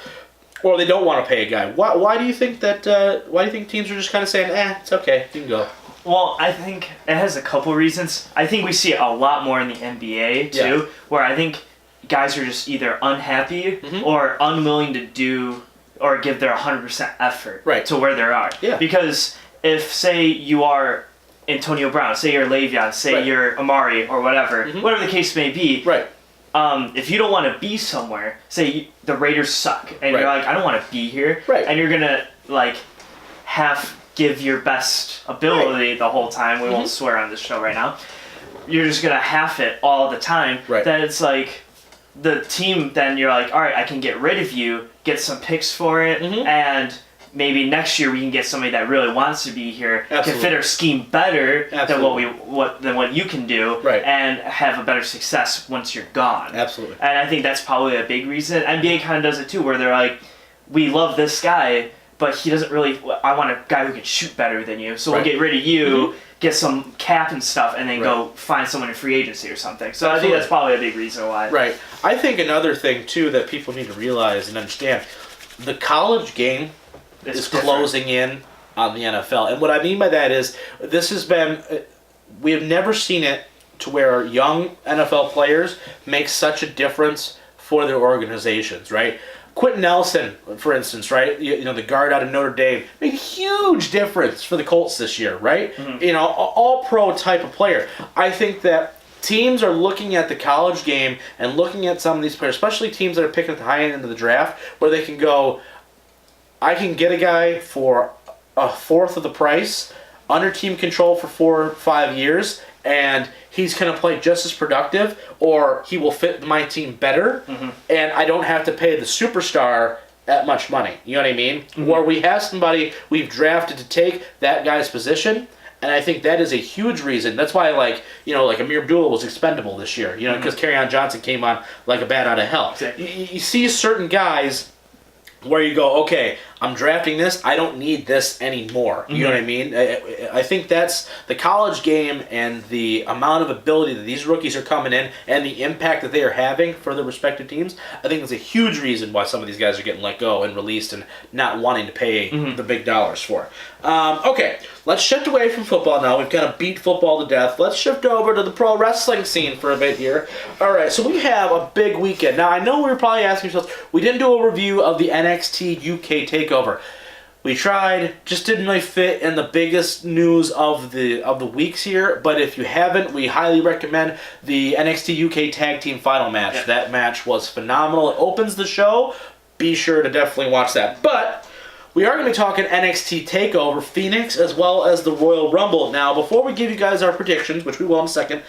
Or they don't want to pay a guy. Why do you think that? Why do you think teams are just kind of saying, it's okay, you can go? Well, I think it has a couple reasons. I think we see it a lot more in the NBA too, Yeah. where I think guys are just either unhappy Mhm. or unwilling to do or give their 100% effort Right. to where they are. Yeah. Because if, say, you are Antonio Brown, say you're Le'Veon, say Right. you're Amari or whatever, Mhm. whatever the case may be, Right. if you don't want to be somewhere, say the Raiders suck, and you're Right. like, I don't want to be here, Right. and you're gonna like give your best ability the whole time. We won't swear on this show right now. You're just gonna half it all the time. Right. Then it's like the team. Then you're like, all right, I can get rid of you, get some picks for it, Mhm. and maybe next year we can get somebody that really wants to be here, Absolutely. can fit our scheme better Absolutely. than what you can do, Right. and have a better success once you're gone. Absolutely. And I think that's probably a big reason. NBA kind of does it too, where they're like, we love this guy, but he doesn't really. I want a guy who can shoot better than you, so Right. we'll get rid of you, get some cap and stuff, and then Right. go find someone in free agency or something. So I think Absolutely. that's probably a big reason why. Right. I think another thing too that people need to realize and understand, the college game It's is different. closing in on the NFL. And what I mean by that is this has been, we have never seen it to where young NFL players make such a difference for their organizations, right? Quentin Nelson, for instance, right? You know, the guard out of Notre Dame, made a huge difference for the Colts this year, right? You know, all pro type of player. I think that teams are looking at the college game and looking at some of these players, especially teams that are picking at the high end of the draft, where they can go, I can get a guy for a fourth of the price, under team control for 4 or 5 years, and he's going to play just as productive, or he will fit my team better, and I don't have to pay the superstar at much money. You know what I mean? Mm-hmm. Where we have somebody we've drafted to take that guy's position, and I think that is a huge reason. That's why, like Amir Abdullah was expendable this year, because Kerryon Johnson came on like a bat out of hell. Exactly. You see certain guys where you go, okay, I'm drafting this, I don't need this anymore. You know what I mean? I think that's the college game and the amount of ability that these rookies are coming in and the impact that they are having for their respective teams. I think it's a huge reason why some of these guys are getting let go and released and not wanting to pay the big dollars for. Okay, let's shift away from football now. We've kind of beat football to death. Let's shift over to the pro wrestling scene for a bit here. All right, so we have a big weekend. Now, I know we were probably asking yourselves, we didn't do a review of the NXT UK takeover. We tried, just didn't really fit in the biggest news of the weeks here. But if you haven't, we highly recommend the NXT UK Tag Team Final match. Yeah. That match was phenomenal. It opens the show. Be sure to definitely watch that. But we are going to be talking NXT TakeOver Phoenix as well as the Royal Rumble. Now, before we give you guys our predictions, which we will in a second,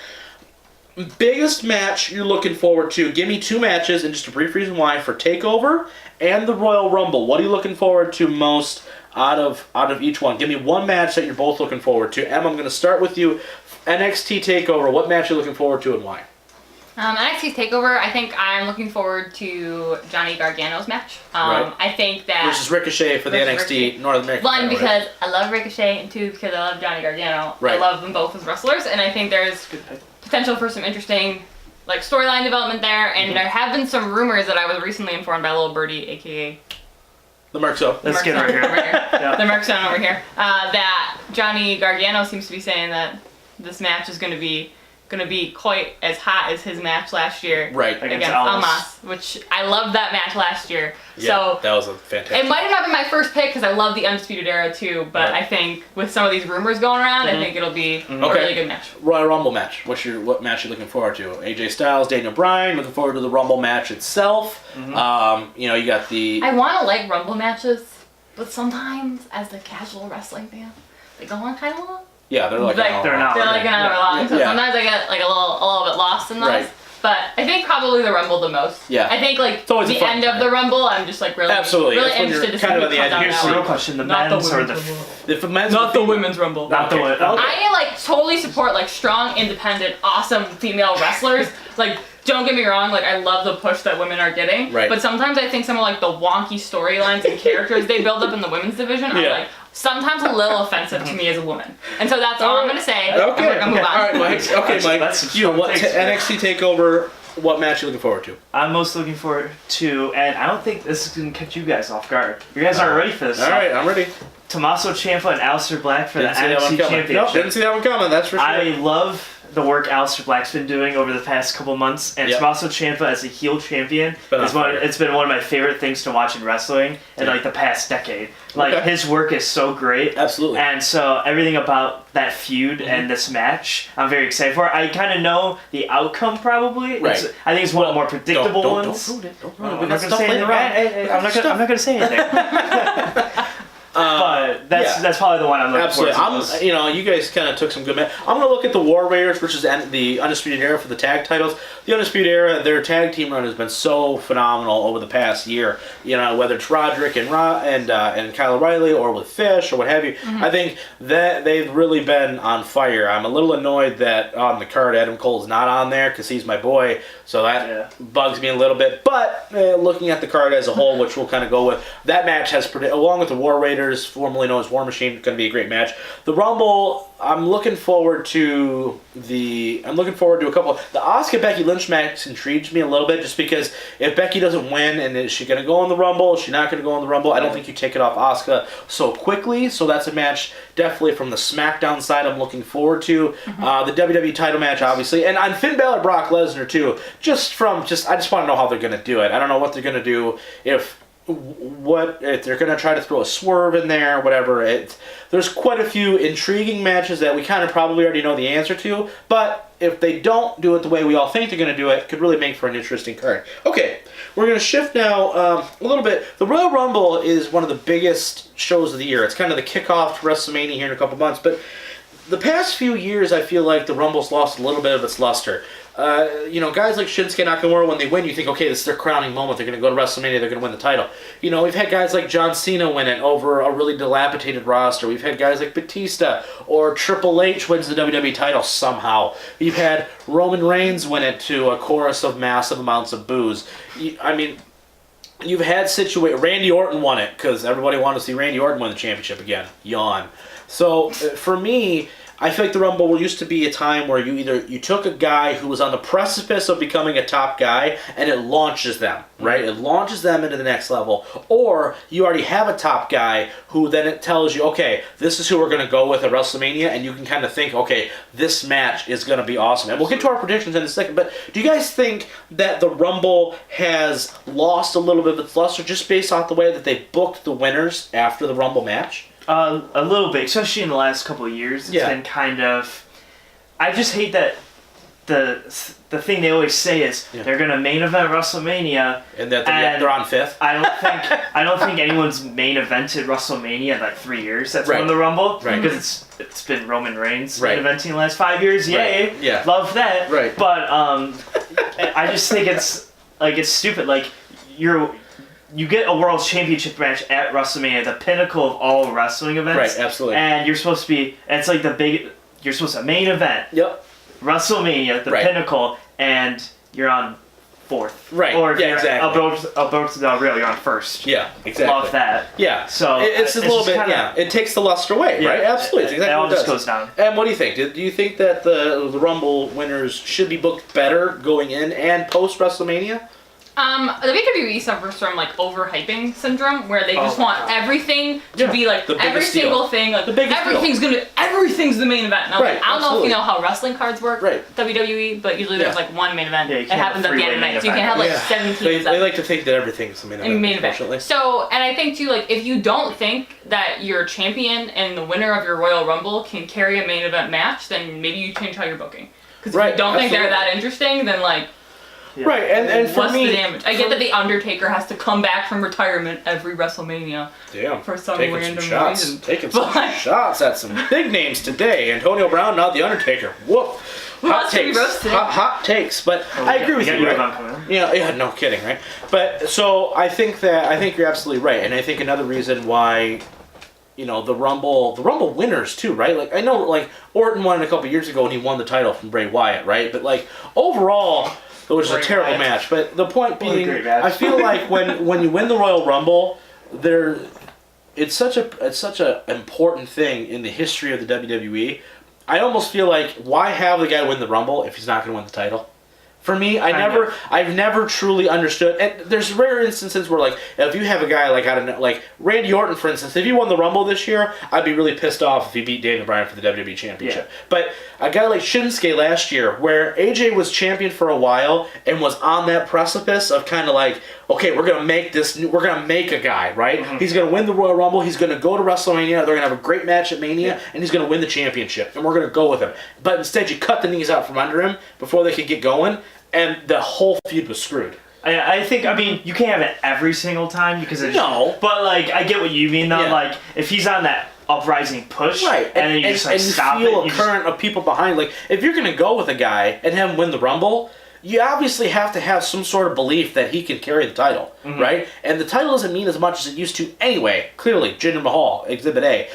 biggest match you're looking forward to? Give me 2 matches and just a brief reason why for TakeOver and the Royal Rumble. What are you looking forward to most out of each one? Give me one match that you're both looking forward to. Em, I'm going to start with you. NXT TakeOver. What match are you looking forward to and why? NXT TakeOver, I think I'm looking forward to Johnny Gargano's match. Right. I think that... Versus Ricochet for the NXT North American One, title, because right? I love Ricochet, and 2, because I love Johnny Gargano. Right. I love them both as wrestlers, and I think there's potential for some interesting storyline development there, and there have been some rumors that I was recently informed by Little Birdie, a.k.a. The Merkso. Let's get right here. Yeah. The Merkson over here. That Johnny Gargano seems to be saying that this match is going to be quite as hot as his match last year, right, against Almas, which I loved that match last year. Yeah, so that was a fantastic. It might have not been my first pick because I love the Undisputed Era too, but I think with some of these rumors going around, I think it'll be a really good match. Royal Rumble match. What match are you looking forward to? AJ Styles, Daniel Bryan. Looking forward to the Rumble match itself. You got the. I want to like Rumble matches, but sometimes as a casual wrestling fan, they go on kind of long. Yeah, they're like they're an hour long. So sometimes I get a little bit lost in those. Right. But I think probably the Rumble the most. Yeah. I think the end of the Rumble, I'm just really interested to see kind who of the comes end. out. Here's the real question: the men's or the men's, not the women's Rumble. Not the women's. I totally support strong, independent, awesome female wrestlers. Don't get me wrong, I love the push that women are getting. Right. But sometimes I think some of the wonky storylines and characters they build up in the women's division are sometimes a little offensive to me as a woman. And so that's all I'm gonna say. Okay. We're gonna move on. All right, Mike. Okay, Mike. NXT TakeOver. What match are you looking forward to? I'm most looking forward to, and I don't think this is going to catch you guys off guard. You guys aren't ready for this. All right, I'm ready. Tommaso Ciampa and Aleister Black for the NXT Championship. Nope, didn't see that one coming, that's for sure. I love the work Aleister Black's been doing over the past couple months, and Tommaso Ciampa as a heel champion, it's been one of my favorite things to watch in wrestling in the past decade. His work is so great. Absolutely. And so everything about that feud and this match, I'm very excited for. I kind of know the outcome probably. Right. I think it's one of the more predictable ones. Don't ruin it. Don't ruin it. I'm not going to say anything. I'm not going to say anything. But that's probably the one I'm looking forward to. Absolutely. You guys kind of took some good men. I'm going to look at the War Raiders versus the Undisputed Era for the tag titles. The Undisputed Era, their tag team run has been so phenomenal over the past year. Whether it's Roderick and Kyle O'Reilly or with Fish or what have you. Mm-hmm. I think that they've really been on fire. I'm a little annoyed that on the card Adam Cole's not on there because he's my boy. So that bugs me a little bit. But looking at the card as a whole, which we'll kind of go with, that match has, along with the War Raiders, formerly known as War Machine, going to be a great match. The Rumble, I'm looking forward to a couple. The Asuka Becky Lynch match intrigues me a little bit, just because if Becky doesn't win, and is she going to go in the Rumble? Is she not going to go in the Rumble? I don't think you take it off Asuka so quickly. So that's a match definitely from the SmackDown side I'm looking forward to. The WWE title match, obviously, and on Finn Balor, Brock Lesnar too. I just want to know how they're going to do it. I don't know what they're going to do if they're going to try to throw a swerve in there, whatever. There's quite a few intriguing matches that we kind of probably already know the answer to, but if they don't do it the way we all think they're going to do it could really make for an interesting card. Okay, we're going to shift now a little bit. The Royal Rumble is one of the biggest shows of the year. It's kind of the kickoff to WrestleMania here in a couple months, but the past few years I feel like the Rumble's lost a little bit of its luster. guys like Shinsuke Nakamura, when they win, you think, okay, this is their crowning moment. They're going to go to WrestleMania. They're going to win the title. We've had guys like John Cena win it over a really dilapidated roster. We've had guys like Batista or Triple H wins the WWE title somehow. We've had Roman Reigns win it to a chorus of massive amounts of boos. You've had Randy Orton won it because everybody wanted to see Randy Orton win the championship again. Yawn. So for me, I feel like the Rumble used to be a time where you took a guy who was on the precipice of becoming a top guy and it launches them, right? It launches them into the next level. Or you already have a top guy who then it tells you, okay, this is who we're going to go with at WrestleMania, and you can kind of think, okay, this match is going to be awesome. And we'll get to our predictions in a second, but do you guys think that the Rumble has lost a little bit of its luster just based off the way that they booked the winners after the Rumble match? A little bit, especially in the last couple of years. It's been kind of... I just hate that the thing they always say is they're going to main event WrestleMania, and that they're on 5th. I don't think anyone's main evented WrestleMania in like 3 years. That's won the Rumble, right? Because it's been Roman Reigns main eventing the last 5 years. Yay! Right. Yeah, love that. Right. But I just think it's stupid. Like you get a world championship match at WrestleMania, the pinnacle of all wrestling events. Right, absolutely. And you're supposed to be, it's like you're supposed to main event. Yep. WrestleMania, the pinnacle, and you're on 4th. Right. Or if you're exactly. Alberto Del Rio, you're on 1st. Yeah, exactly. Love that. Yeah. So it's a little bit, it takes the luster away, right? Absolutely. It's exactly it all what it just does. goes down. And what do you think? Do you think that the Rumble winners should be booked better going in and post WrestleMania? The WWE suffers from like overhyping syndrome, where they just want everything to be like every single thing, like everything's the main event. Now, I don't know if you know how wrestling cards work, WWE, but usually there's like one main event. It happens at the end of the night, so you can have like 17. They like to think that everything's the main event. So, and I think too, like if you don't think that your champion and the winner of your Royal Rumble can carry a main event match, then maybe you change how you're booking. Because if you don't think they're that interesting, then like. Yeah. Right, and for what's me, the damage? I get that the Undertaker has to come back from retirement every WrestleMania. Damn, for some random reason. Taking some shots at some big names today. Antonio Brown, not the Undertaker. Whoop. Hot takes, but I agree with you. Right? Yeah, no kidding, right? But so I think you're absolutely right, and I think another reason why. The Rumble winners too, right? Like I know, like Orton won it a couple years ago and he won the title from Bray Wyatt, right? But like overall. It was a terrible match, but the point being, I feel like when you win the Royal Rumble, it's such a important thing in the history of the WWE. I almost feel like why have the guy win the Rumble if he's not going to win the title? For me, I've never truly understood. And there's rare instances where, like, if you have a guy like Randy Orton, for instance, if he won the Rumble this year, I'd be really pissed off if he beat Daniel Bryan for the WWE Championship. Yeah. But a guy like Shinsuke last year, where AJ was champion for a while and was on that precipice of kind of like, okay, we're gonna make a guy, right? Mm-hmm. He's gonna win the Royal Rumble. He's gonna go to WrestleMania. They're gonna have a great match at Mania, and he's gonna win the championship, and we're gonna go with him. But instead, you cut the knees out from under him before they could get going. And the whole feud was screwed. I mean, you can't have it every single time because but like, I get what you mean though. Yeah. Like, if he's on that uprising push, right, and then you just like stop you feel a current of people behind. Like, if you're gonna go with a guy and have him win the Rumble, you obviously have to have some sort of belief that he can carry the title, right? And the title doesn't mean as much as it used to anyway. Clearly, Jinder Mahal, Exhibit A,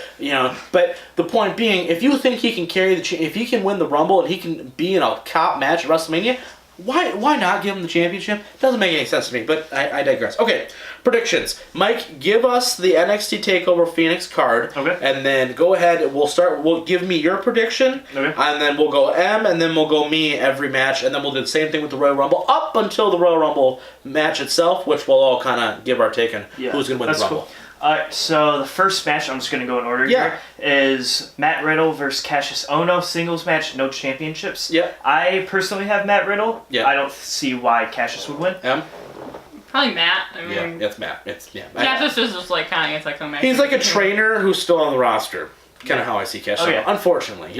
But the point being, if you think he can carry if he can win the Rumble and he can be in a top match at WrestleMania. Why not give him the championship? Doesn't make any sense to me, but I digress. Okay, predictions. Mike, give us the NXT TakeOver Phoenix card. Okay. And then go ahead. We'll give me your prediction. Okay. And then we'll go M, and then we'll go me every match, and then we'll do the same thing with the Royal Rumble up until the Royal Rumble match itself, which we'll all kind of give our take on who's going to win the Rumble. Cool. Alright, so the first match, I'm just going to go in order here, is Matt Riddle versus Cassius Ohno, singles match, no championships. Yep. I personally have Matt Riddle. Yep. I don't see why Cassius would win. Probably Matt. I mean, it's Matt. Cassius is just like kind of anti-climactic. He's like a trainer who's still on the roster. Kind of how I see Cassius. Unfortunately,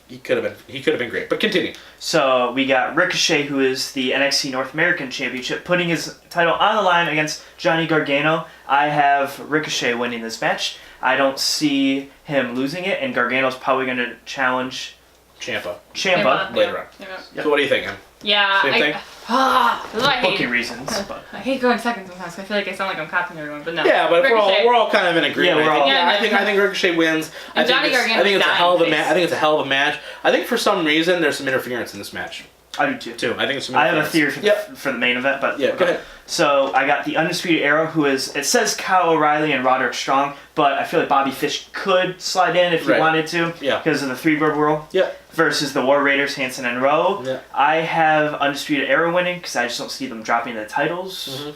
he could have been great. But continue. So we got Ricochet, who is the NXT North American Championship, putting his title on the line against Johnny Gargano. I have Ricochet winning this match. I don't see him losing it, and Gargano's probably going to challenge Ciampa Ciampa later on. Yeah. So what do you think, Em? Yeah. Same thing? That's what I Booking hate. reasons. But. I hate going second sometimes. 'Cause I feel like I sound like I'm copying everyone, but no. Yeah, but Ricochet. we're all kind of in agreement. Yeah, we're all- I think Ricochet wins. And Johnny Gargano's I think it's a dying hell of a face. match. I think it's a hell of a match. I think for some reason there's some interference in this match I do too. too. I think it's some I have a interference. theory for the main event, but Yeah, go ahead. So I got the Undisputed Era, who is, it says Kyle O'Reilly and Roderick Strong, but I feel like Bobby Fish could slide in if he Right. wanted to, Yeah. because of the Three-Bird Rule. Yeah. Versus the War Raiders, Hanson and Rowe. Yeah. I have Undisputed Era winning because I just don't see them dropping the titles. Mm-hmm.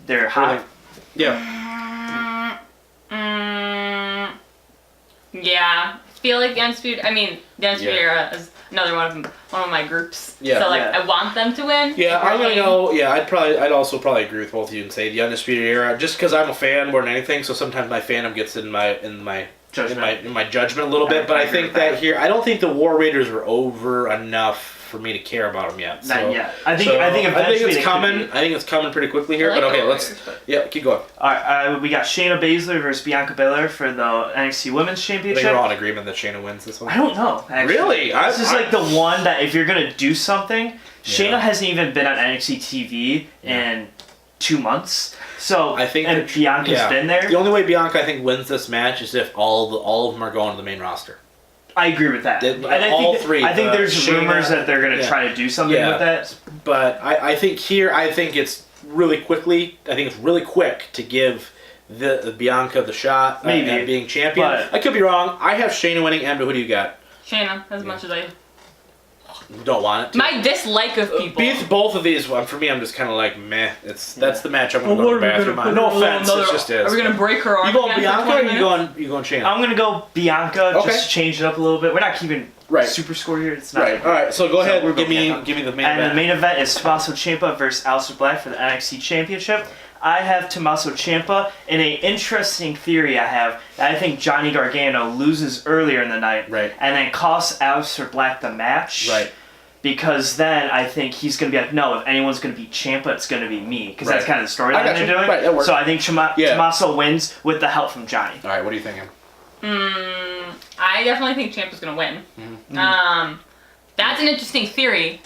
They're hot. Yeah. Yeah. I feel like the Undisputed Era is another one of my groups. Yeah. So like Yeah. I want them to win. Yeah, I'm gonna Really. go. Yeah, I'd also probably agree with both of you and say the Undisputed Era, just because I'm a fan more than anything. So sometimes my fandom gets in my judgment a little bit. But I agree think with that that. here, I don't think the War Raiders are over enough for me to care about them yet. Not So- yet. I think so eventually it's they could coming. be. I think it's coming pretty quickly here. I like But okay, the let's. Warriors, but- Yeah, keep going. All right, we got Shayna Baszler versus Bianca Belair for the NXT Women's I think Championship. we're all in agreement that Shayna wins this I one. don't know. Actually. Really? This is like the one that if you're gonna do something, Shayna Yeah. hasn't even been on NXT TV in 2 months. So I think and that- Bianca's yeah. been there. The only way Bianca I think wins this match is if all of them are going to the main roster. I agree with that. They- And I all think, three, I think there's Shayna- rumors that they're gonna yeah. try to do something Yeah. with that. But I think here, I think it's really quick to give the Bianca the shot Maybe. at being champion. But- I could be wrong. I have Shayna winning. Emma, who do you got? Shayna, as much as I Don't want it. To. my dislike of people. Both of these, for me, I'm just kind of like meh. That's the match I'm going to Well, go to the what are we bathroom gonna on. put No a little offense, it just is. Are we gonna break her arm? You going again for Bianca or 20 you minutes? going Shayna? I'm gonna go Bianca. Okay. Just change it up a little bit. We're not keeping Right. super score here. It's not. Right. All right. So go ahead. we're Give me both the main And event. the main event is Tommaso Ciampa versus Aleister Black for the NXT Championship. I have Tommaso Ciampa. In a interesting theory I have, I think Johnny Gargano loses earlier in the night. Right. And then costs Aleister Black the match. Right. Because then I think he's going to be like, no, if anyone's going to beat Ciampa, it's going to be me. Because that's Right. kind of the I storyline got they're you. doing. Right, that works. So I think Yeah. Tommaso wins with the help from Johnny. All right. What are you thinking? I definitely think Ciampa's gonna win. That's an interesting theory.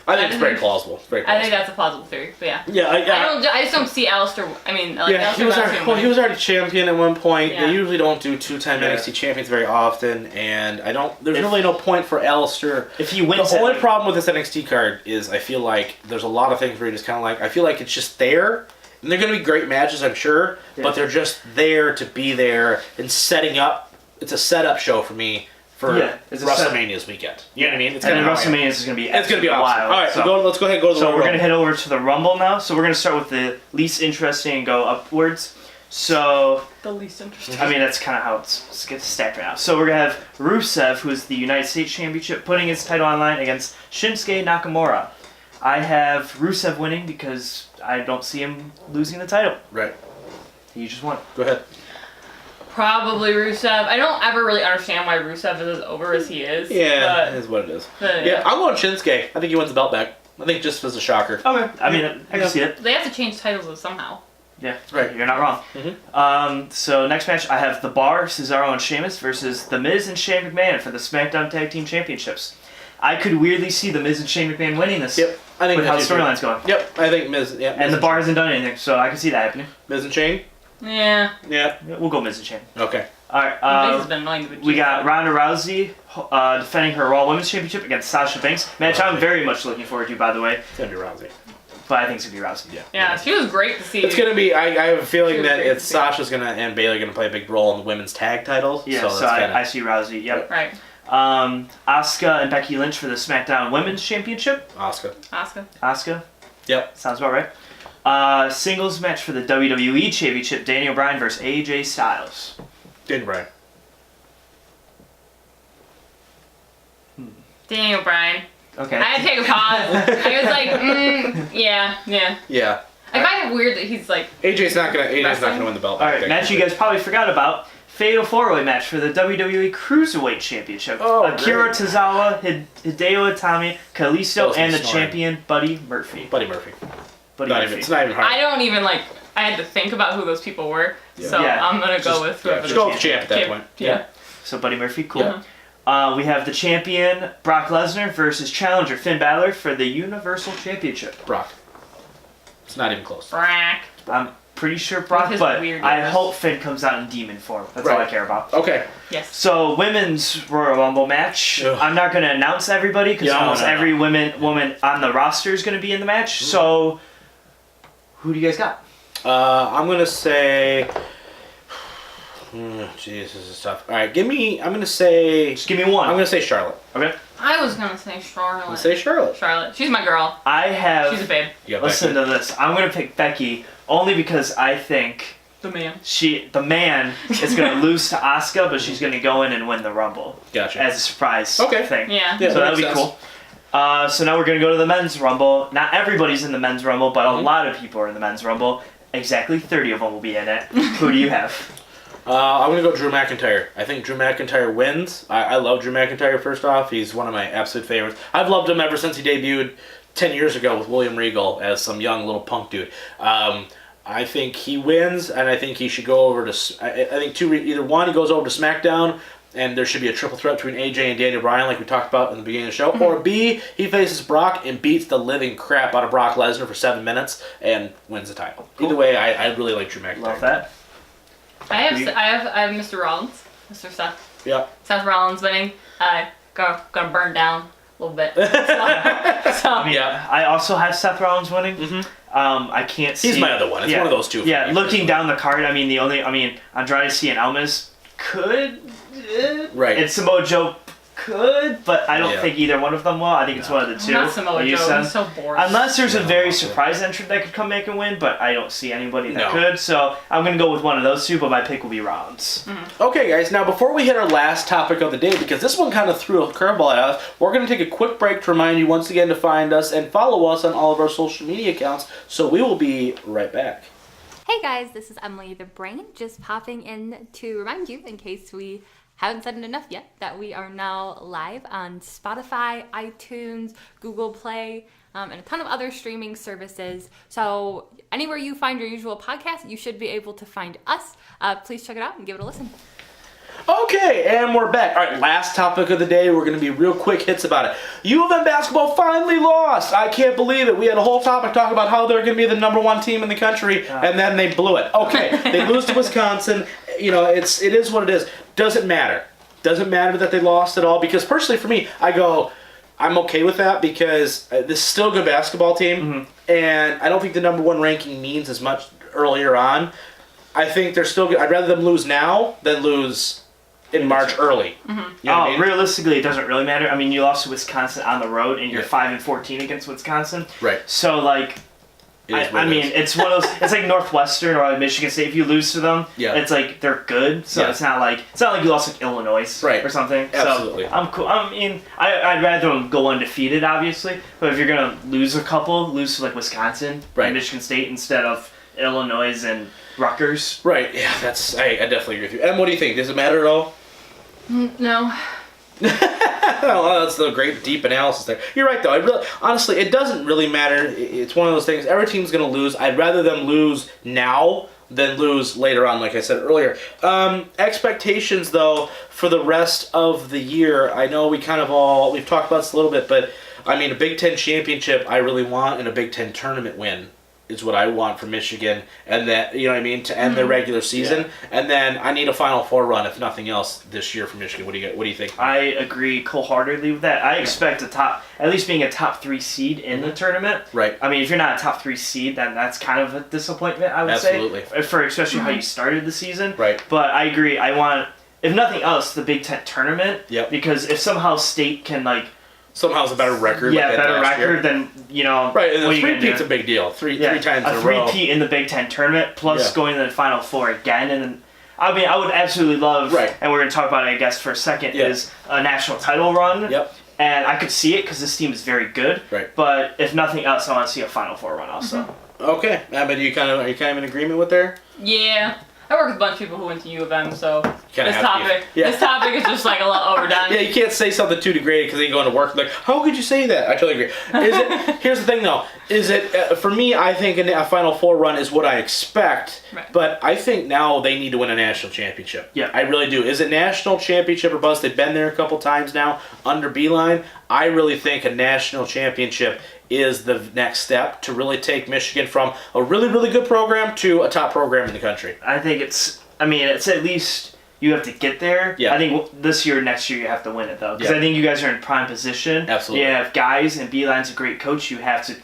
I think it's very plausible. Very I plausible. think that's a plausible theory. But yeah. Yeah. I just don't see Aleister. I mean, like, Yeah, Aleister Black's gonna win. he was already champion at one point. Yeah. They usually don't do two-time Yeah. NXT champions very often, and there's really no point for Aleister. If he wins The it, only problem with this NXT card is I feel like there's a lot of things where you're just kind of like, I feel like it's just there, and they're going to be great matches, I'm sure, but they're just there to be there and setting up. It's a setup show for me for it's a WrestleMania's weekend. You know what I mean? It's and then kinda how I am. WrestleMania is going to be It's going to be awesome. wild. All right, so. let's go ahead and go to the So Royal we're going to Rumble. head over to the Rumble now. So we're going to start with the least interesting and go upwards. So, The least interesting. I mean, that's kind of how it's gets stacked right now. So we're going to have Rusev, who is the United States Championship, putting his title online against Shinsuke Nakamura. I have Rusev winning because I don't see him losing the title. Right. He just won. Go ahead. Probably Rusev. I don't ever really understand why Rusev is as over as he is. Yeah, it is what it is. But, Yeah, I'm going Shinsuke. I think he wins the belt back. I think just as a shocker. Okay. I mean, I can see it. They have to change titles somehow. Yeah, Right. You're not wrong. Mhm. So next match, I have The Bar, Cesaro and Sheamus versus The Miz and Shane McMahon for the SmackDown Tag Team Championships. I could weirdly see The Miz and Shane McMahon winning this. Yep, I think With how the that's true. storyline's going. Yep, I think Miz. Yeah, And The Bar hasn't done anything, so I can see that happening. Miz and Shane. Yeah. Yeah. We'll go Miz and Shane. Okay. All Miz right. has been annoying to We got Ronda Rousey defending her Raw Women's Championship against Sasha Banks. Match I'm very much looking forward to, by the way. It's gonna be Rousey. But I think it's gonna be Rousey. Yeah. Yeah, she was great to see. It's gonna be. I have a feeling She was that great it's to see. Sasha's gonna and Bayley gonna play a big role in the women's tag titles. Yeah, So, so that's I kinda, see Rousey. Yep. Right. Asuka and Becky Lynch for the SmackDown Women's Championship. Asuka. Asuka. Yep. Sounds about right. Singles match for the WWE Championship, Daniel Bryan versus AJ Styles. Daniel Bryan. Daniel Bryan. Okay. I had to take a pause. I was like, yeah. Yeah. I find it weird that he's like, AJ's not gonna Wrestling? win the belt. All right, match you guys probably forgot about. Fatal 4-way match for the WWE Cruiserweight Championship. Oh, Akira great. Tozawa, Hideo Itami, Kalisto, Those and the snoring. champion, Buddy Murphy. Buddy Murphy. Buddy Not Murphy. even. It's not even hard. I don't even like, I had to think about who those people were. So Yeah. I'm going to go with Yeah, whoever just the go with the champ at that champ- point. Yeah. So Buddy Murphy, cool. Yeah. We have the champion, Brock Lesnar, versus challenger, Finn Balor, for the Universal Championship. Brock. It's not even close. Brack. I'm pretty sure Brock, his but weird I nose. hope Finn comes out in demon form. That's all I Right. care about. Okay. Yes. So, women's Royal Rumble match. Ugh. I'm not going to announce everybody because Yeah, almost no. every woman on the roster is going to be in the match. So, who do you guys got? I'm gonna say. Jeez, this is tough. All right, I'm gonna say. Just give me one. I'm gonna say Charlotte. Okay. I was gonna say Charlotte. I'm gonna say Charlotte. Charlotte. She's my girl. I have. She's a babe. You got Listen Becky? to this. I'm going to pick Becky only because I think The man. the man is going to lose to Asuka, but she's going to go in and win the Rumble Gotcha. as a surprise Okay. thing. Yeah. Yeah. So that that'll be makes cool. So now we're going to go to the men's Rumble. Not everybody's in the men's Rumble, but a lot of people are in the men's Rumble. Exactly 30 of them will be in it. Who do you have? I'm gonna go Drew McIntyre. I think Drew McIntyre wins. I love Drew McIntyre. First off, he's one of my absolute favorites. I've loved him ever since he debuted 10 years ago with William Regal as some young little punk dude. I think he wins, and I think he should go over to. I think either one, he goes over to SmackDown, and there should be a triple threat between AJ and Daniel Bryan, like we talked about in the beginning of the show. Or B, he faces Brock and beats the living crap out of Brock Lesnar for 7 minutes and wins the title. Cool. Either way, I really like Drew McIntyre. Love that. I have Mr. Rollins. Mr. Seth. Yep. Seth Rollins winning. Gonna burn down a little bit. So, I mean, Yeah. I also have Seth Rollins winning. Mm-hmm. I can't see. He's my other one. It's one of those two for Yeah, me, looking personally. down the card, Andrade Cien Almas could. Right. And Samoa Joe could, but I don't Yeah. think either one of them will. I think it's one of the two. not Samoa You Joe. said. He's so boring. Unless there's a Yeah, very also. surprise entrant that could come make a win, but I don't see anybody that No. could. So I'm gonna go with one of those two, but my pick will be Rollins. Okay, guys, now before we hit our last topic of the day, because this one kind of threw a curveball at us, we're going to take a quick break to remind you once again to find us and follow us on all of our social media accounts. So we will be right back. Hey guys, this is Emily the Brain, just popping in to remind you, in case we haven't said it enough yet, that we are now live on Spotify, iTunes, Google Play, and a ton of other streaming services. So anywhere you find your usual podcast, you should be able to find us. Please check it out and give it a listen. Okay, and we're back. All right, last topic of the day. We're going to be real quick hits about it. U of M basketball finally lost. I can't believe it. We had a whole topic talking about how they're going to be the number one team in the country, and then they blew it. Okay, they lose to Wisconsin. You know, it is what it is. Doesn't matter. Doesn't matter that they lost at all, because personally for me, I'm okay with that because this is still a good basketball team, and I don't think the number one ranking means as much earlier on. I think they're still good. I'd rather them lose now than lose in March early. You know what I mean? Realistically, it doesn't really matter. I mean, you lost to Wisconsin on the road, and you're Yeah. 5-14 against Wisconsin. Right. So, like, It is what I it mean, is. it's one of those. It's like Northwestern or like Michigan State. If you lose to them, Yeah. it's like they're good. So Yeah. it's not like you lost like Illinois Right. or something. Absolutely. So I'm cool. I mean, I'd rather them go undefeated, obviously. But if you're gonna lose lose to like Wisconsin Right. and Michigan State instead of Illinois and Rutgers. Right, yeah, I definitely agree with you. Em, what do you think? Does it matter at all? No. Well, that's the great deep analysis there. You're right, though. Honestly, it doesn't really matter. It's one of those things. Every team's going to lose. I'd rather them lose now than lose later on, like I said earlier. Expectations, though, for the rest of the year. I know we've talked about this a little bit, but I mean, a Big Ten championship I really want, and a Big Ten tournament win is what I want for Michigan, and that, you know what I mean, to end their regular season. Yeah. And then I need a Final Four run, if nothing else, this year for Michigan. What do you think? I agree wholeheartedly with that. I expect at least being a top 3 seed in the tournament. Right. I mean, if you're not a top 3 seed, then that's kind of a disappointment, I would Absolutely. say. For especially how you started the season. Right. But I agree. I want, if nothing else, the Big Ten tournament. Yep. Because if somehow State can, like, Somehow it's a better record. yeah, like they had better last record year. than, you know. Right, and what the you gonna three-peat's do? a big deal. Three Yeah, times in a row. three-peat in the Big Ten tournament, plus Yeah. going to the Final Four again, and then, I mean, I would absolutely love, Right. and we're going to talk about it, I guess, for a second, Yeah. is a national title run. Yep. And I could see it because this team is very good. Right. But if nothing else, I want to see a Final Four run also. Okay, but are you kind of in agreement with there? Yeah. I work with a bunch of people who went to U of M, so Kinda this have to be. this topic is just like a little overdone. Yeah, you can't say something too degrading because then you go into work like, how could you say that? I totally agree. Here's the thing though, is it for me? I think a Final Four run is what I expect, Right. but I think now they need to win a national championship. Yeah. I really do. Is it national championship or bust? They've been there a couple times now under Beeline. I really think a national championship is the next step to really take Michigan from a really, really good program to a top program in the country. I think it's at least you have to get there. Yeah. I think this year, next year, you have to win it though, because Yeah. I think you guys are in prime position. Absolutely. You have guys, and Beeline's a great coach. You have to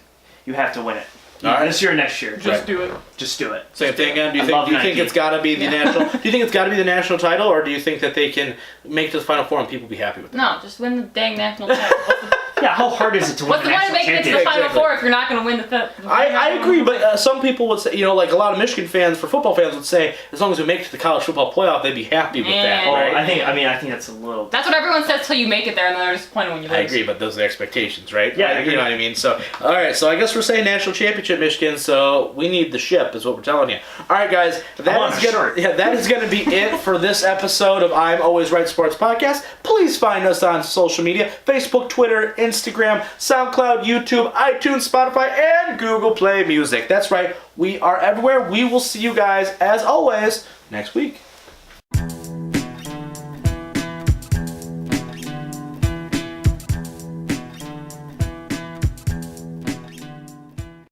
win it. All right. This year, or next year. Just do it. Just do it. Same thing again. Do you I think love Nike. it's got to be the national? Do you think it's got to be the national title, or do you think that they can make it to the Final Four and people be happy with that? No, just win the dang national title. Yeah, how hard is it to win What's the the point of national making it to the championship? Final Exactly. Four if you're not going to win the I agree, but some people would say, like a lot of Michigan fans, for football fans, would say, as long as we make it to the college football playoff, they'd be happy with that, Yeah. right? I think that's a little. That's what everyone says till you make it there, and then they're disappointed when you lose. I agree, but those are the expectations, right? Yeah, I agree. You know what I mean? So, all right, so I guess we're saying national championship, Michigan, so we need the ship, is what we're telling you. All right, guys, want a shirt. that is gonna be it for this episode of I'm Always Right Sports Podcast. Please find us on social media, Facebook, Twitter, Instagram, SoundCloud, YouTube, iTunes, Spotify, and Google Play Music. That's right, we are everywhere. We will see you guys, as always, next week.